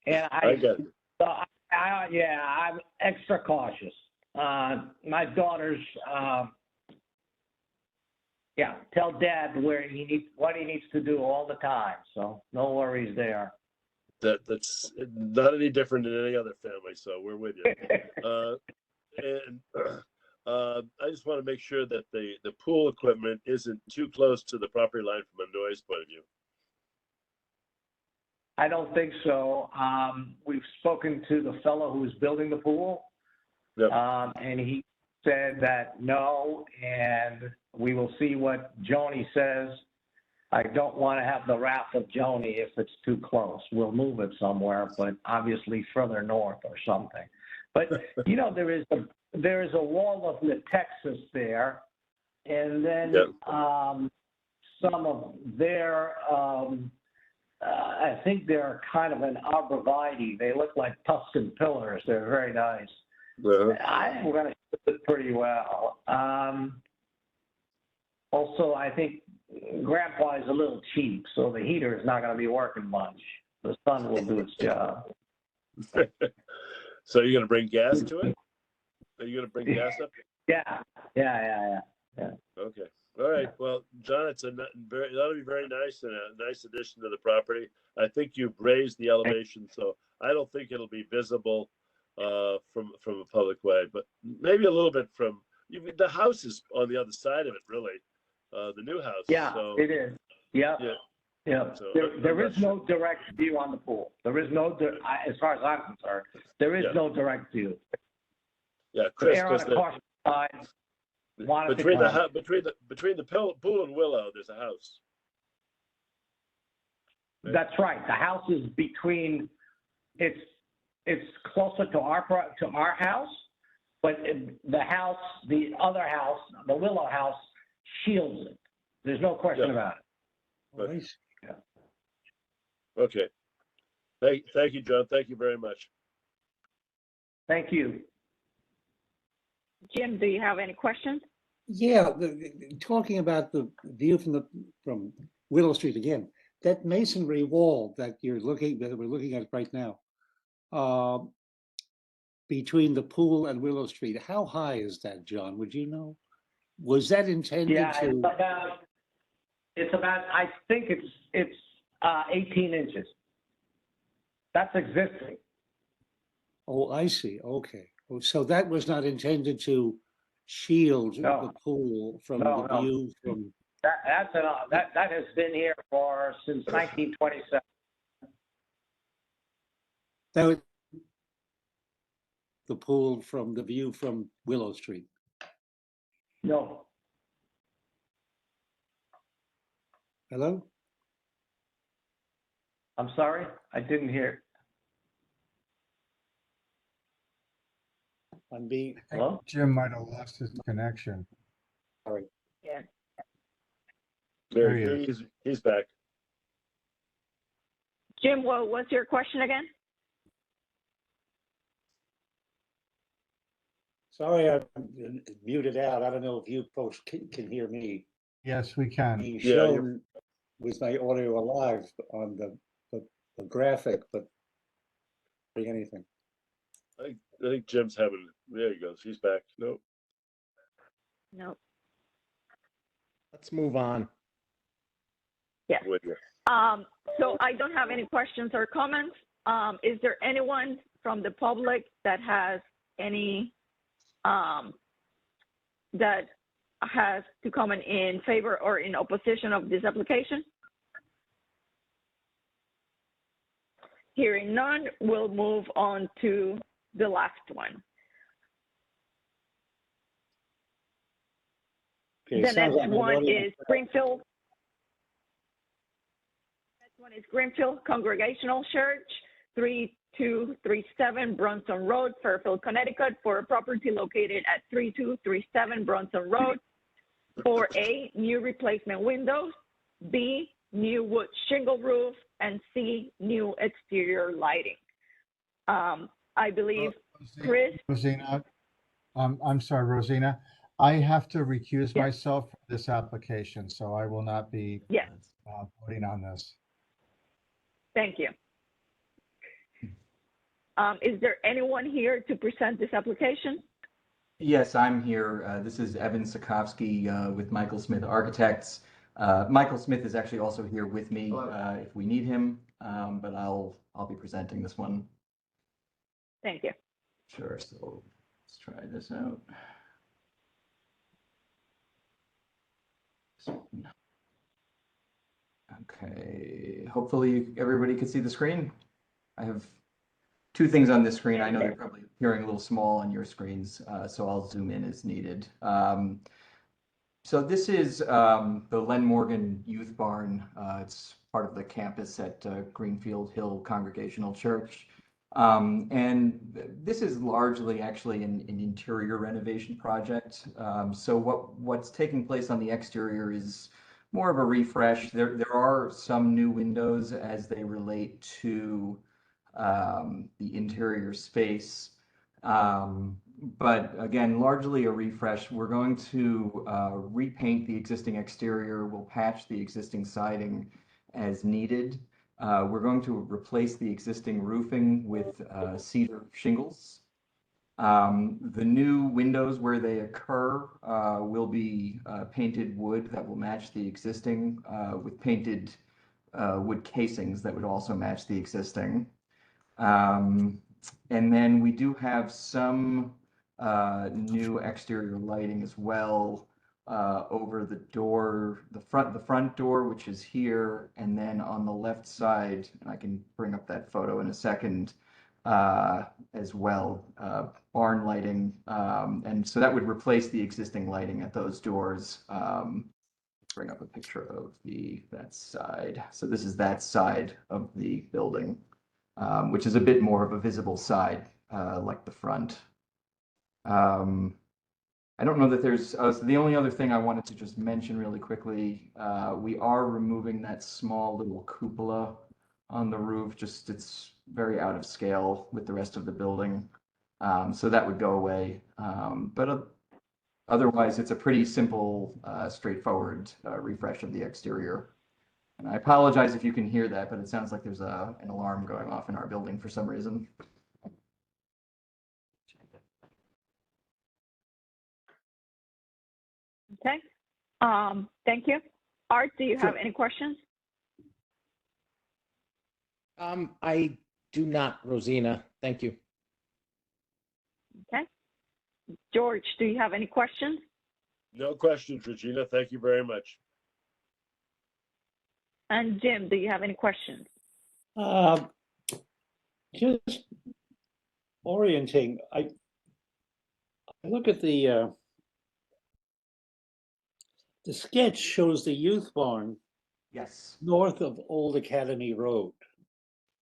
And I'm extra cautious. My daughters, tell Dad what he needs to do all the time. So no worries there. That's not any different than any other family, so we're with you. I just want to make sure that the pool equipment isn't too close to the property line from a noise point of view. I don't think so. We've spoken to the fellow who's building the pool. Yep. And he said that no, and we will see what Joni says. I don't want to have the wrath of Joni if it's too close. We'll move it somewhere, but obviously further north or something. But, you know, there is a wall of Natexis there, and then Yep. some of their, I think they're kind of an arborvitae. They look like Tuscan pillars. They're very nice. I think we're going to do it pretty well. Also, I think Grandpa is a little cheap, so the heater is not going to be working much. The sun will do its job. So you're going to bring gas to it? Are you going to bring gas up? Yeah. Okay. All right. Well, John, that'll be very nice and a nice addition to the property. I think you've raised the elevation, so I don't think it'll be visible from a public way, but maybe a little bit from the house is on the other side of it, really. The new house. Yeah, so, it is. Yeah. So There is no direct view on the pool. There is no, as far as I'm concerned, there is no direct view. Yeah, Chris, Err on the caution side. between the pool and Willow, there's a house. That's right. The house is between. It's closer to our house, but the other house, the Willow house, shields it. There's no question about it. Nice. Okay. Thank you, John. Thank you very much. Thank you. Jim, do you have any questions? Yeah, talking about the view from Willow Street again, that masonry wall that we're looking at right now, between the pool and Willow Street, how high is that, John? Would you know? Was that intended to? It's about. I think it's 18 inches. That's existing. Oh, I see. Okay. So that was not intended to shield the pool from the view from. That has been here since 1927. That was the pool from the view from Willow Street. No. Hello? I'm sorry, I didn't hear. Hello? Jim might have lost his connection. Sorry. Yeah. There he is. He's back. Jim, what was your question again? Sorry, I'm muted out. I don't know if you folks can hear me. Yes, we can. Being shown with my audio alive on the graphic, but anything. I think Jim's having. There he goes. He's back. Nope. Let's move on. Yeah. With you. So I don't have any questions or comments. Is there anyone from the public that has any that has to comment in favor or in opposition of this application? Hearing none, we'll move on to the last one. Okay, The next one is Greenfield. Next one is Greenfield Congregational Church, 3237 Bronson Road, Fairfield, Connecticut, for a property located at 3237 Bronson Road. 4A, new replacement windows. B, new wood shingle roof. And C, new exterior lighting. I believe Chris. Rosina, I'm sorry, Rosina. I have to recuse myself from this application, so I will not be voting on this. Thank you. Is there anyone here to present this application? Yes, I'm here. This is Evan Sikowski with Michael Smith Architects. Michael Smith is actually also here with me if we need him, but I'll be presenting this one. Thank you. Sure. So let's try this out. Okay, hopefully everybody can see the screen. I have two things on this screen. I know they're probably appearing a little small on your screens, so I'll zoom in as needed. So this is the Len Morgan Youth Barn. It's part of the campus at Greenfield Hill Congregational Church. And this is largely actually an interior renovation project. So what's taking place on the exterior is more of a refresh. There are some new windows as they relate to the interior space. But again, largely a refresh. We're going to repaint the existing exterior. We'll patch the existing siding as needed. We're going to replace the existing roofing with cedar shingles. The new windows where they occur will be painted wood that will match the existing with painted wood casings that would also match the existing. And then we do have some new exterior lighting as well over the door, the front door, which is here, and then on the left side, and I can bring up that photo in a second as well, barn lighting, and so that would replace the existing lighting at those doors. Bring up a picture of that side. So this is that side of the building, which is a bit more of a visible side, like the front. I don't know that there's, so the only other thing I wanted to just mention really quickly, we are removing that small little cupola on the roof. Just, it's very out of scale with the rest of the building. So that would go away. But otherwise, it's a pretty simple, straightforward refresh of the exterior. And I apologize if you can hear that, but it sounds like there's an alarm going off in our building for some reason. Okay. Thank you. Art, do you have any questions? I do not, Rosina. Thank you. Okay. George, do you have any questions? No questions, Regina. Thank you very much. And Jim, do you have any questions? Just orienting. I look at the sketch shows the youth barn. Yes. North of Old Academy Road.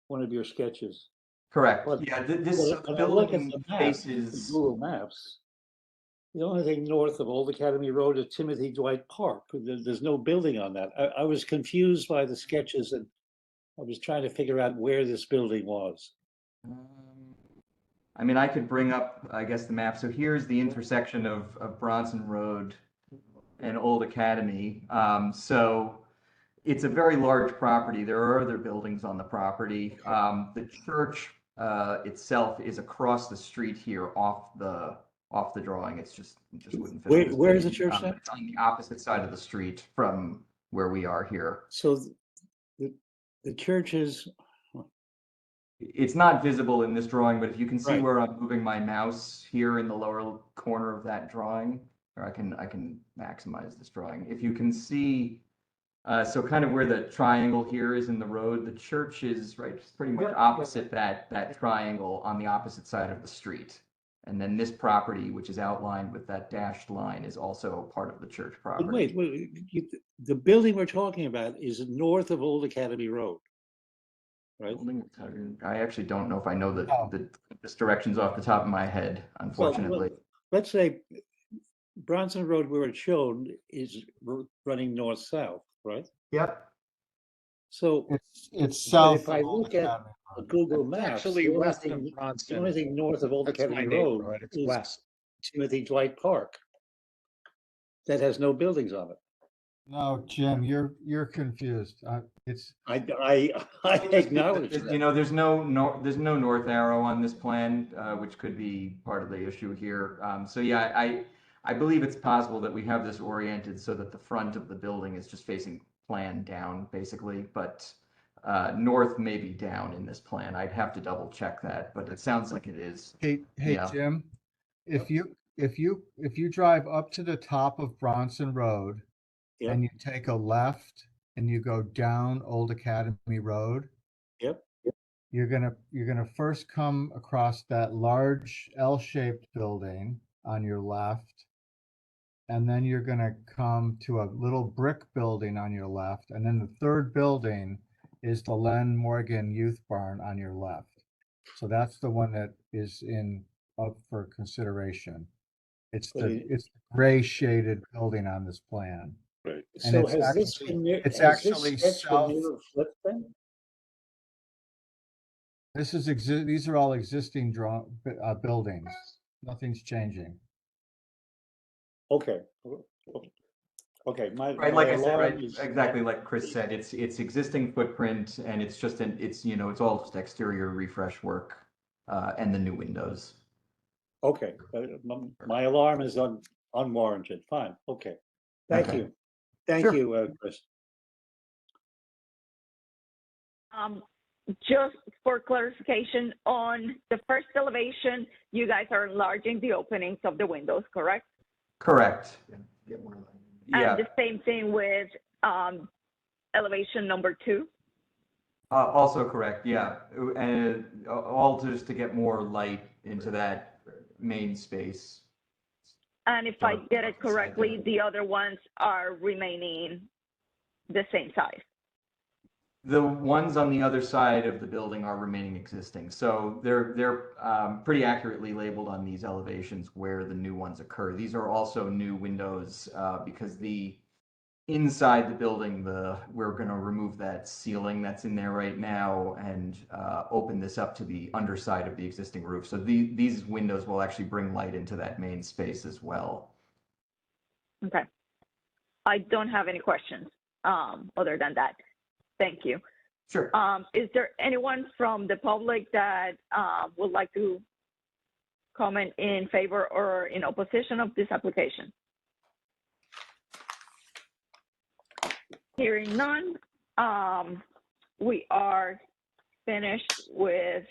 One of your sketches. Correct. But, yeah, this building faces Google Maps. The only thing north of Old Academy Road is Timothy Dwight Park. There's no building on that. I was confused by the sketches and I was trying to figure out where this building was. I mean, I could bring up, I guess, the map. So here's the intersection of Bronson Road and Old Academy. So it's a very large property. There are other buildings on the property. The church itself is across the street here off the drawing. It just wouldn't fit. Where is the church now? It's on the opposite side of the street from where we are here. So the church is. It's not visible in this drawing, but if you can see Right. where I'm moving my mouse here in the lower corner of that drawing, or I can maximize this drawing. If you can see, so kind of where the triangle here is in the road, the church is right pretty much opposite that triangle on the opposite side of the street. And then this property, which is outlined with that dashed line, is also part of the church property. But wait, the building we're talking about is north of Old Academy Road, right? I actually don't know if I know this directions off the top of my head, unfortunately. Well, let's say Bronson Road, where it's shown, is running north-south, right? Yep. So it's south. if I look at Google Maps, Actually, west of Bronson. the only thing north of Old That's my Academy Road neighborhood. It's is west. Timothy Dwight Park. That has no buildings on it. No, Jim, you're confused. It's I acknowledge that. You know, there's no north arrow on this plan, which could be part of the issue here. So yeah, I believe it's possible that we have this oriented so that the front of the building is just facing plan down, basically, but north may be down in this plan. I'd have to double check that, but it sounds like it is. Hey, Yeah. Jim, if you drive up to the top of Bronson Road Yeah. and you take a left and you go down Old Academy Road, Yep. you're gonna first come across that large L-shaped building on your left, and then you're gonna come to a little brick building on your left, and then the third building is the Len Morgan Youth Barn on your left. So that's the one that is up for consideration. It's the gray shaded building on this plan. Right. And So it's has this actually, been, it's has this actually sketch been south. near Flip then? These are all existing buildings. Nothing's changing. Okay. Okay, Right, my like I said, alarm right, is. exactly like Chris said, it's existing footprint and it's just it's all just exterior refresh work, and the new windows. Okay, my alarm is unwarranted. Fine, okay. Thank Okay. you. Thank Sure. you, Chris. Just for clarification, on the first elevation, you guys are enlarging the openings of the windows, correct? Correct. And the same thing with elevation number 2? Also correct, yeah. And all just to get more light into that main space. And if I get it correctly, the other ones are remaining the same size. The ones on the other side of the building are remaining existing. So they're pretty accurately labeled on these elevations where the new ones occur. These are also new windows because the inside the building, we're going to remove that ceiling that's in there right now and open this up to the underside of the existing roof. So these windows will actually bring light into that main space as well. Okay. I don't have any questions other than that. Thank you. Sure. Is there anyone from the public that would like to comment in favor or in opposition of this application? Hearing none, we are finished with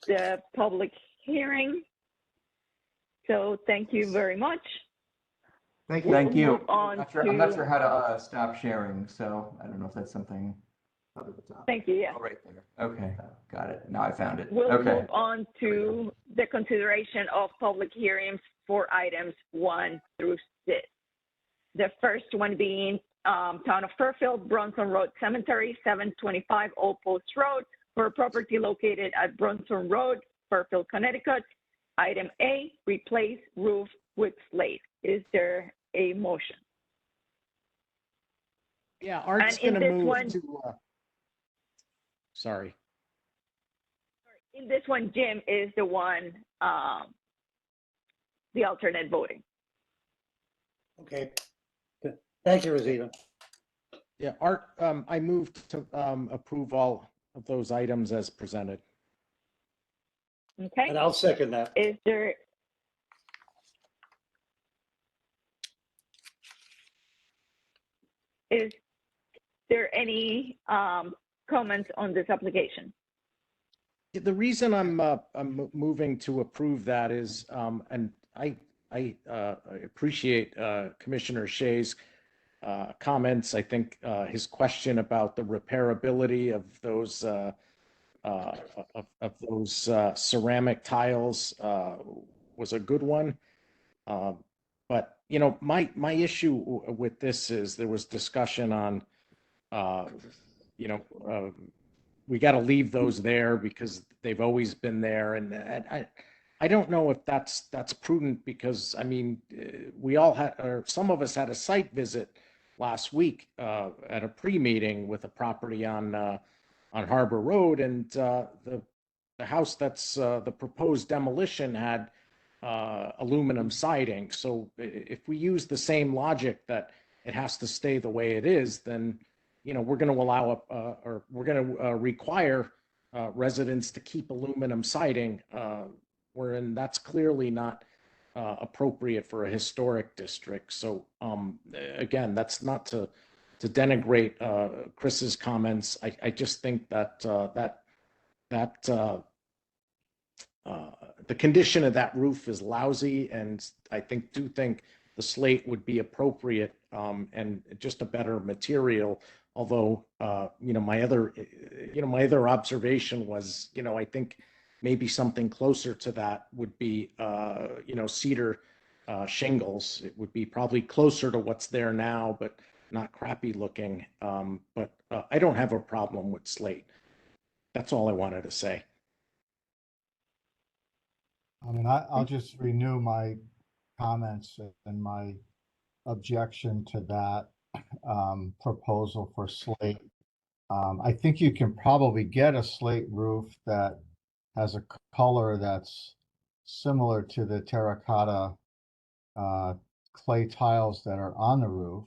the public hearing. So thank you very much. Thank you. I'm I'm not sure how to stop sharing, so I don't know if that's something. Thank you, yeah. Oh, right there. Okay, got it. Now I found it. We'll Okay. move on to the consideration of public hearings for items 1 through 6. The first one being Town of Fairfield, Bronson Road Cemetery, 725 Old Post Road, for property located at Bronson Road, Fairfield, Connecticut. Item A, replace roof with slate. Is there a motion? Yeah, Art's And in gonna this move one- to, sorry. In this one, Jim is the one, the alternate voting. Okay. Thank you, Rosita. Yeah, Art, I moved to approve all of those items as presented. Okay. And I'll second that. Is there any comments on this application? The reason I'm moving to approve that is, and I appreciate Commissioner Shea's comments. I think his question about the repairability of those ceramic tiles was a good one. But you know, my issue with this is there was discussion on, we got to leave those there because they've always been there, and I don't know if that's prudent because I mean we all had, or some of us had a site visit last week at a pre-meeting with a property on Harbor Road, and the house that's the proposed demolition had aluminum siding. So if we use the same logic that it has to stay the way it is, then we're going to allow or we're going to require residents to keep aluminum siding, wherein that's clearly not appropriate for a historic district. So again, that's not to denigrate Chris's comments. I just think that the condition of that roof is lousy, and I do think the slate would be appropriate and just a better material Although, my other observation was, I think maybe something closer to that would be, cedar shingles. It would be probably closer to what's there now, but not crappy looking. But I don't have a problem with slate. That's all I wanted to say. I mean, I'll just renew my comments and my objection to that proposal for slate. I think you can probably get a slate roof that has a color that's similar to the terracotta clay tiles that are on the roof,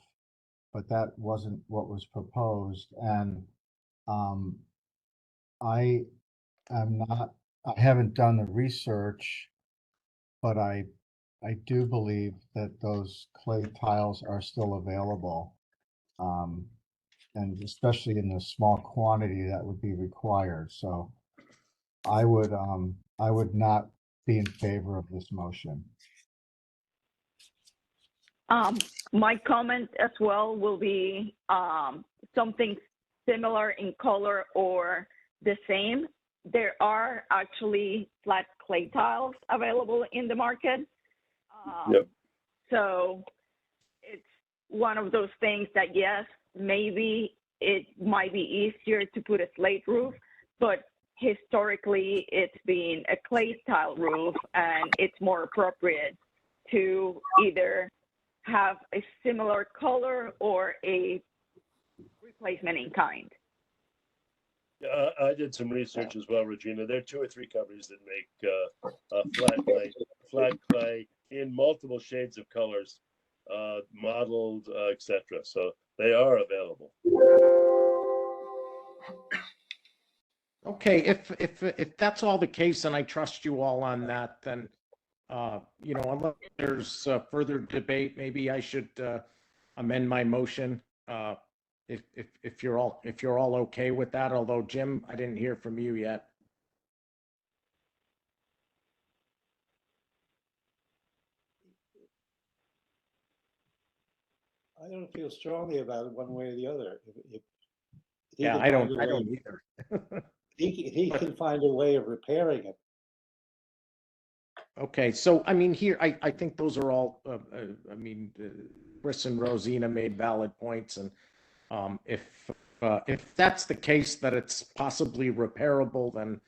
but that wasn't what was proposed. And I haven't done the research, but I do believe that those clay tiles are still available. And especially in the small quantity that would be required. So I would not be in favor of this motion. My comment as well will be something similar in color or the same. There are actually flat clay tiles available in the market. Yep. So it's one of those things that, yes, maybe it might be easier to put a slate roof, but historically it's been a clay tile roof, and it's more appropriate to either have a similar color or a replacement in kind. Yeah, I did some research as well, Regina. There are 2 or 3 companies that make flat clay in multiple shades of colors, modeled, etc. So they are available. Okay, if that's all the case, and I trust you all on that, then unless there's further debate, maybe I should amend my motion. If you're all okay with that. Although Jim, I didn't hear from you yet. I don't feel strongly about it one way or the other. If Yeah, I don't either. He can find a way of repairing it. Okay, so I mean, here I think those are all. Chris and Rosina made valid points, and if that's the case that it's possibly repairable, then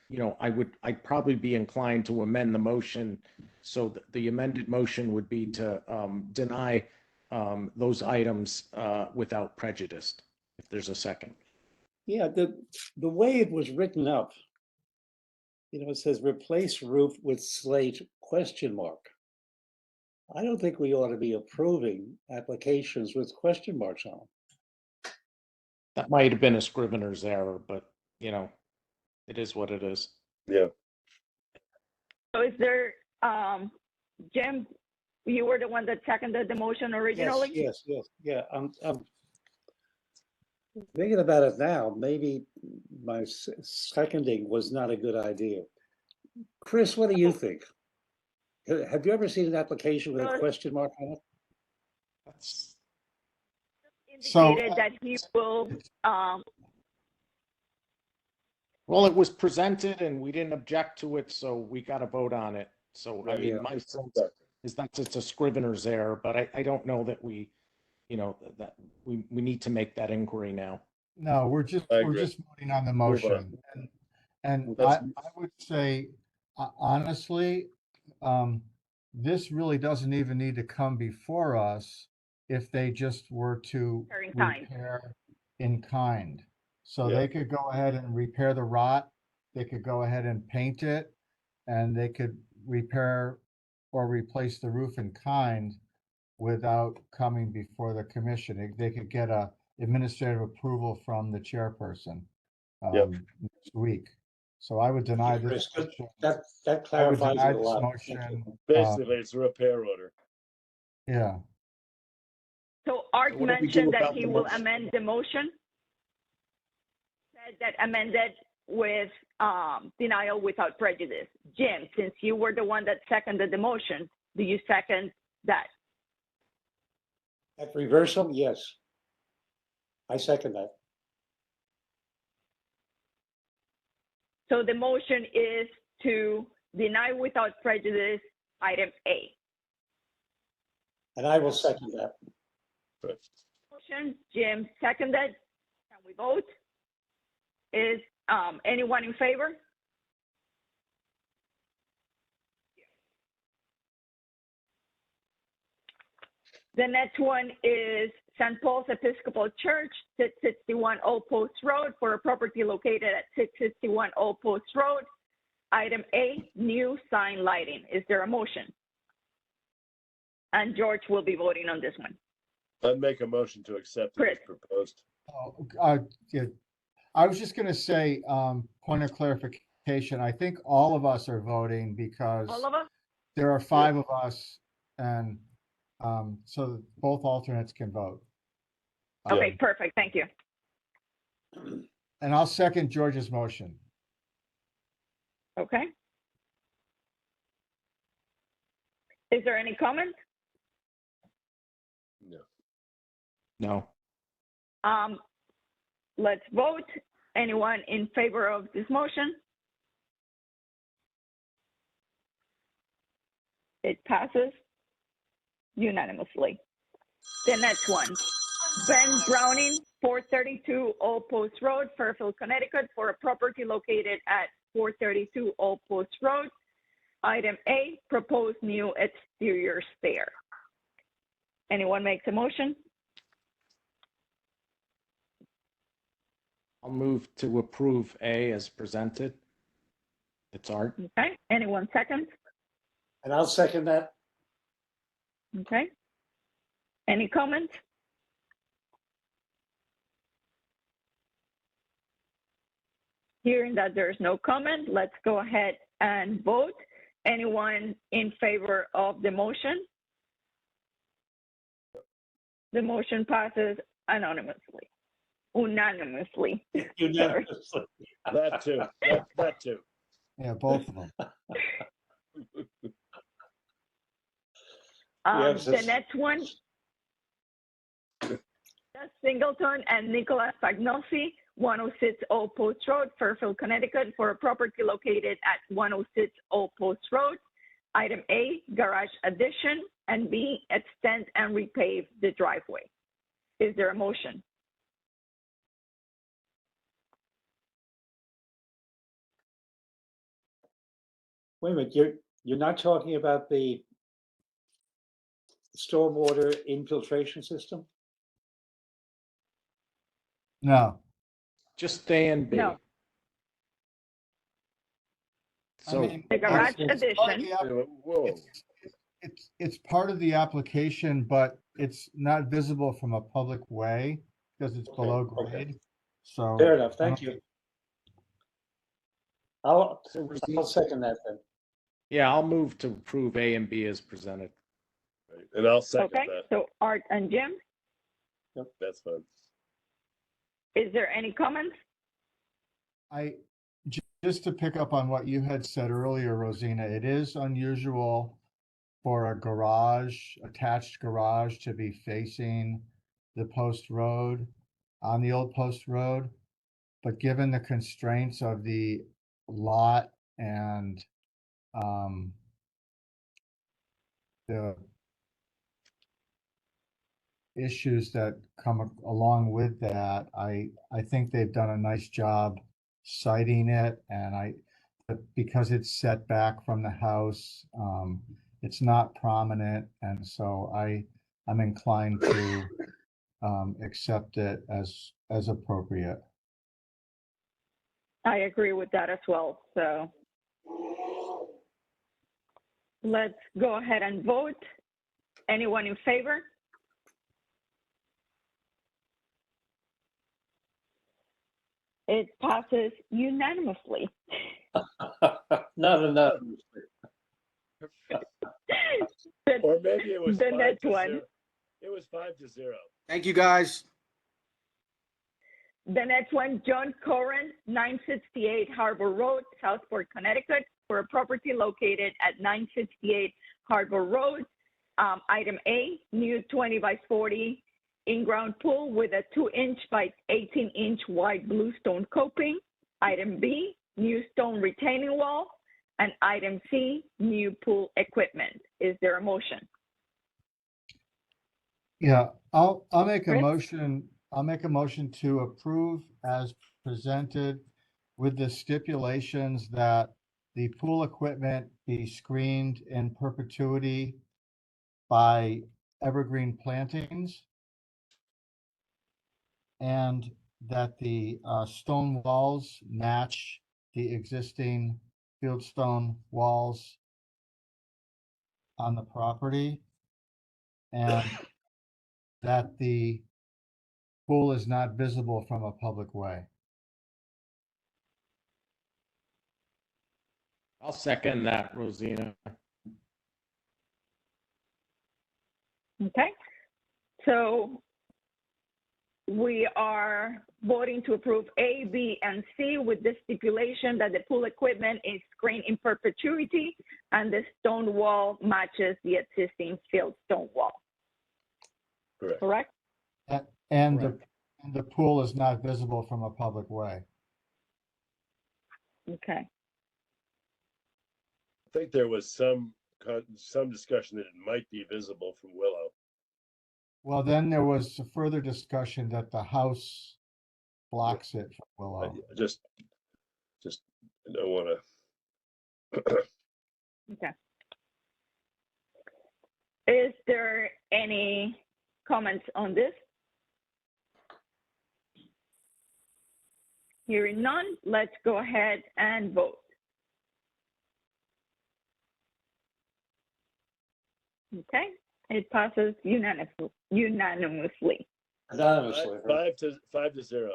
I'd probably be inclined to amend the motion. So the amended motion would be to deny those items without prejudice. If there's a second. Yeah, the way it was written up, it says replace roof with slate ? I don't think we ought to be approving applications with question marks on them. That might have been a scrivener's error, but it is what it is. Yeah. So is there, Jim, you were the one that seconded the motion originally? Yes. Yeah, I'm thinking about it now. Maybe my seconding was not a good idea. Chris, what do you think? Have you ever seen an application with a question mark on it? Indicated that he will. Well, it was presented and we didn't object to it, so we got to vote on it. So I mean, my sense is that it's a scrivener's error, but I don't know that we need to make that inquiry now. No, we're just voting on the motion. And I would say, honestly, this really doesn't even need to come before us if they just were to repair in kind. So they could go ahead and repair the rot, they could go ahead and paint it, and they could repair or replace the roof in kind without coming before the commission. They could get a administrative approval from the chairperson next week. So I would deny this motion. That clarifies it a lot. Basically, it's a repair order. Yeah. So Art mentioned that he will amend the motion. Said that amended with denial without prejudice. Jim, since you were the one that seconded the motion, do you second that? At reversal, yes. I second that. So the motion is to deny without prejudice item A. And I will second that. Motion, Jim seconded. Can we vote? Is anyone in favor? The next one is St. Paul's Episcopal Church, 661 Old Post Road, for a property located at 661 Old Post Road. Item A, new sign lighting. Is there a motion? And George will be voting on this one. I'd make a motion to accept it as proposed. Yeah. I was just gonna say, point of clarification, I think all of us are voting because All of us? there are 5 of us, and so both alternates can vote. Okay, perfect. Thank you. And I'll second George's motion. Okay. Is there any comment? No. Let's vote. Anyone in favor of this motion? It passes unanimously. The next one, Ben Browning, 432 Old Post Road, Fairfield, Connecticut, for a property located at 432 Old Post Road. Item A, proposed new exterior stair. Anyone makes a motion? I'll move to approve A as presented. It's art. Okay, anyone second? And I'll second that. Okay. Any comments? Hearing that there's no comment, let's go ahead and vote. Anyone in favor of the motion? The motion passes unanimously. Unanimously. Unanimously. That too. That too. Yeah, both of them. The next one, Singleton and Nicholas Pagnosi, 106 Old Post Road, Fairfield, Connecticut, for a property located at 106 Old Post Road. Item A, garage addition, and B, extend and repave the driveway. Is there a motion? Wait a minute, you're not talking about the stormwater infiltration system? No. Just A and B. No. So The garage it's part of addition. the Whoa. it's part of the application, but it's not visible from a public way because it's below grade. So Fair enough, thank you. I'll So second that then. yeah, I'll move to approve A and B as presented. And I'll second Okay, that. so Art and Jim, That's fine. is there any comments? Just to pick up on what you had said earlier, Rosina, it is unusual for a garage, attached garage, to be facing the post road, on the old post road. But given the constraints of the lot and the issues that come along with that, I think they've done a nice job citing it, and but because it's set back from the house, it's not prominent, and so I'm inclined to accept it as appropriate. I agree with that as well, so let's go ahead and vote. Anyone in favor? It passes unanimously. No. Or maybe it was The 5 next to one. 0. It was 5-0. Thank you, guys. The next one, John Corrin, 968 Harbor Road, Southport, Connecticut, for a property located at 968 Harbor Road. Item A, new 20 by 40 in-ground pool with a 2-inch by 18-inch wide bluestone coping. Item B, new stone retaining wall. And item C, new pool equipment. Is there a motion? Yeah, I'll make a Chris? motion, I'll make a motion to approve as presented with the stipulations that the pool equipment be screened in perpetuity by evergreen plantings, and that the stone walls match the existing fieldstone walls on the property, and that the pool is not visible from a public way. I'll second that, Rosina. Okay. So we are voting to approve A, B, and C with the stipulation that the pool equipment is screened in perpetuity and the stone wall matches the existing fieldstone wall. Correct? And Correct. the pool is not visible from a public way. Okay. I think there was some discussion that it might be visible from Willow. Well, then there was a further discussion that the house blocks it from Willow. I just don't want to. Okay. Is there any comments on this? Hearing none, let's go ahead and vote. Okay, it passes unanimously. Unanimously. 5-0.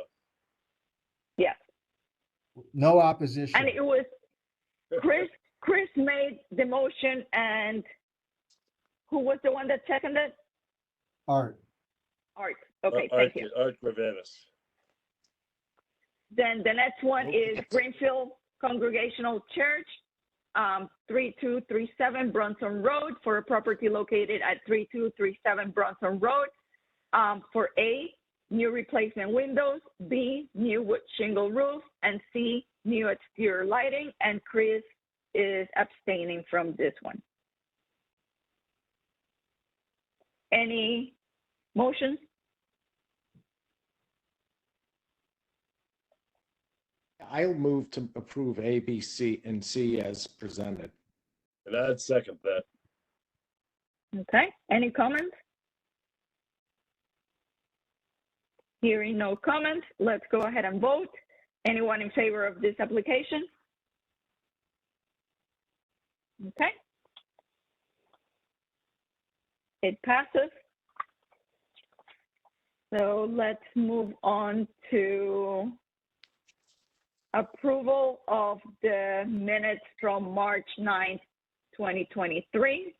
Yes. No opposition. And it was Chris made the motion, and who was the one that seconded? Art. Art. Okay, thank you. Art Gravanis. Then the next one is Greenfield Congregational Church, 3237 Bronson Road, for a property located at 3237 Bronson Road. For A, new replacement windows, B, new wood shingle roof, and C, new exterior lighting. And Chris is abstaining from this one. Any motions? I'll move to approve A, B, C, and C as presented. And I'd second that. Okay, any comments? Hearing no comments, let's go ahead and vote. Anyone in favor of this application? Okay. It passes. So let's move on to approval of the minutes from March 9th, 2023.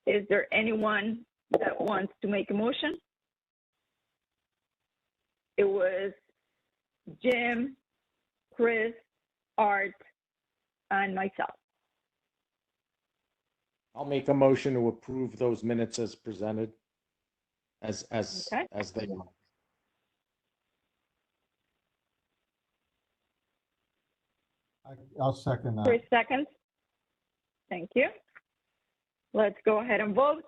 Is there anyone that wants to make a motion? It was Jim, Chris, Art, and myself. I'll make a motion to approve those minutes as presented, as Okay. they are. I'll second that. 3 seconds. Thank you. Let's go ahead and vote.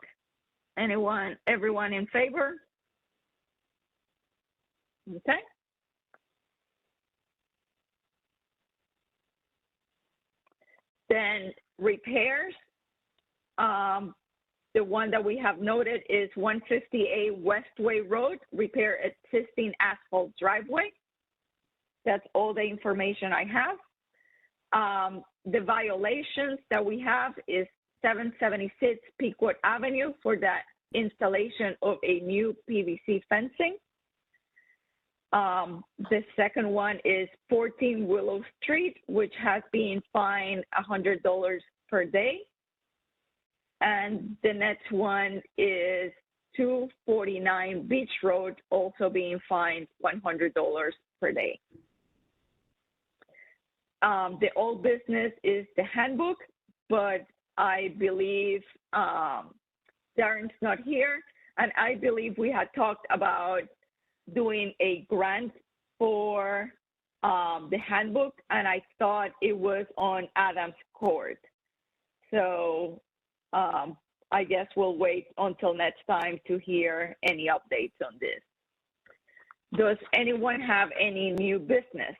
Everyone in favor? Okay. Then repairs. The one that we have noted is 150A Westway Road, repair existing asphalt driveway. That's all the information I have. The violations that we have is 776 Pequot Avenue for the installation of a new PVC fencing. The second one is 14 Willow Street, which has been fined $100 per day. And the next one is 249 Beach Road, also being fined $100 per day. The old business is the handbook, but I believe Darren's not here, and I believe we had talked about doing a grant for the handbook, and I thought it was on Adams Court. So I guess we'll wait until next time to hear any updates on this. Does anyone have any new business?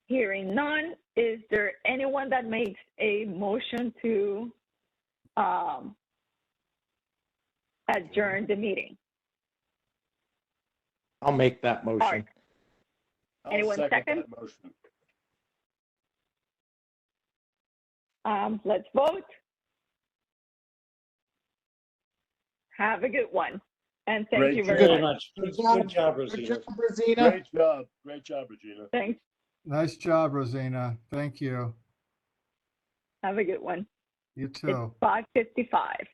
Hearing none, is there anyone that makes a motion to adjourn the meeting? I'll make that motion. Anyone second? that motion. Let's vote. Have a good one. And thank Great you job. very much. Good job, Rosina. Great job. Great job, Regina. Thanks. Nice job, Rosina. Thank you. Have a good one. You too. It's 5:55.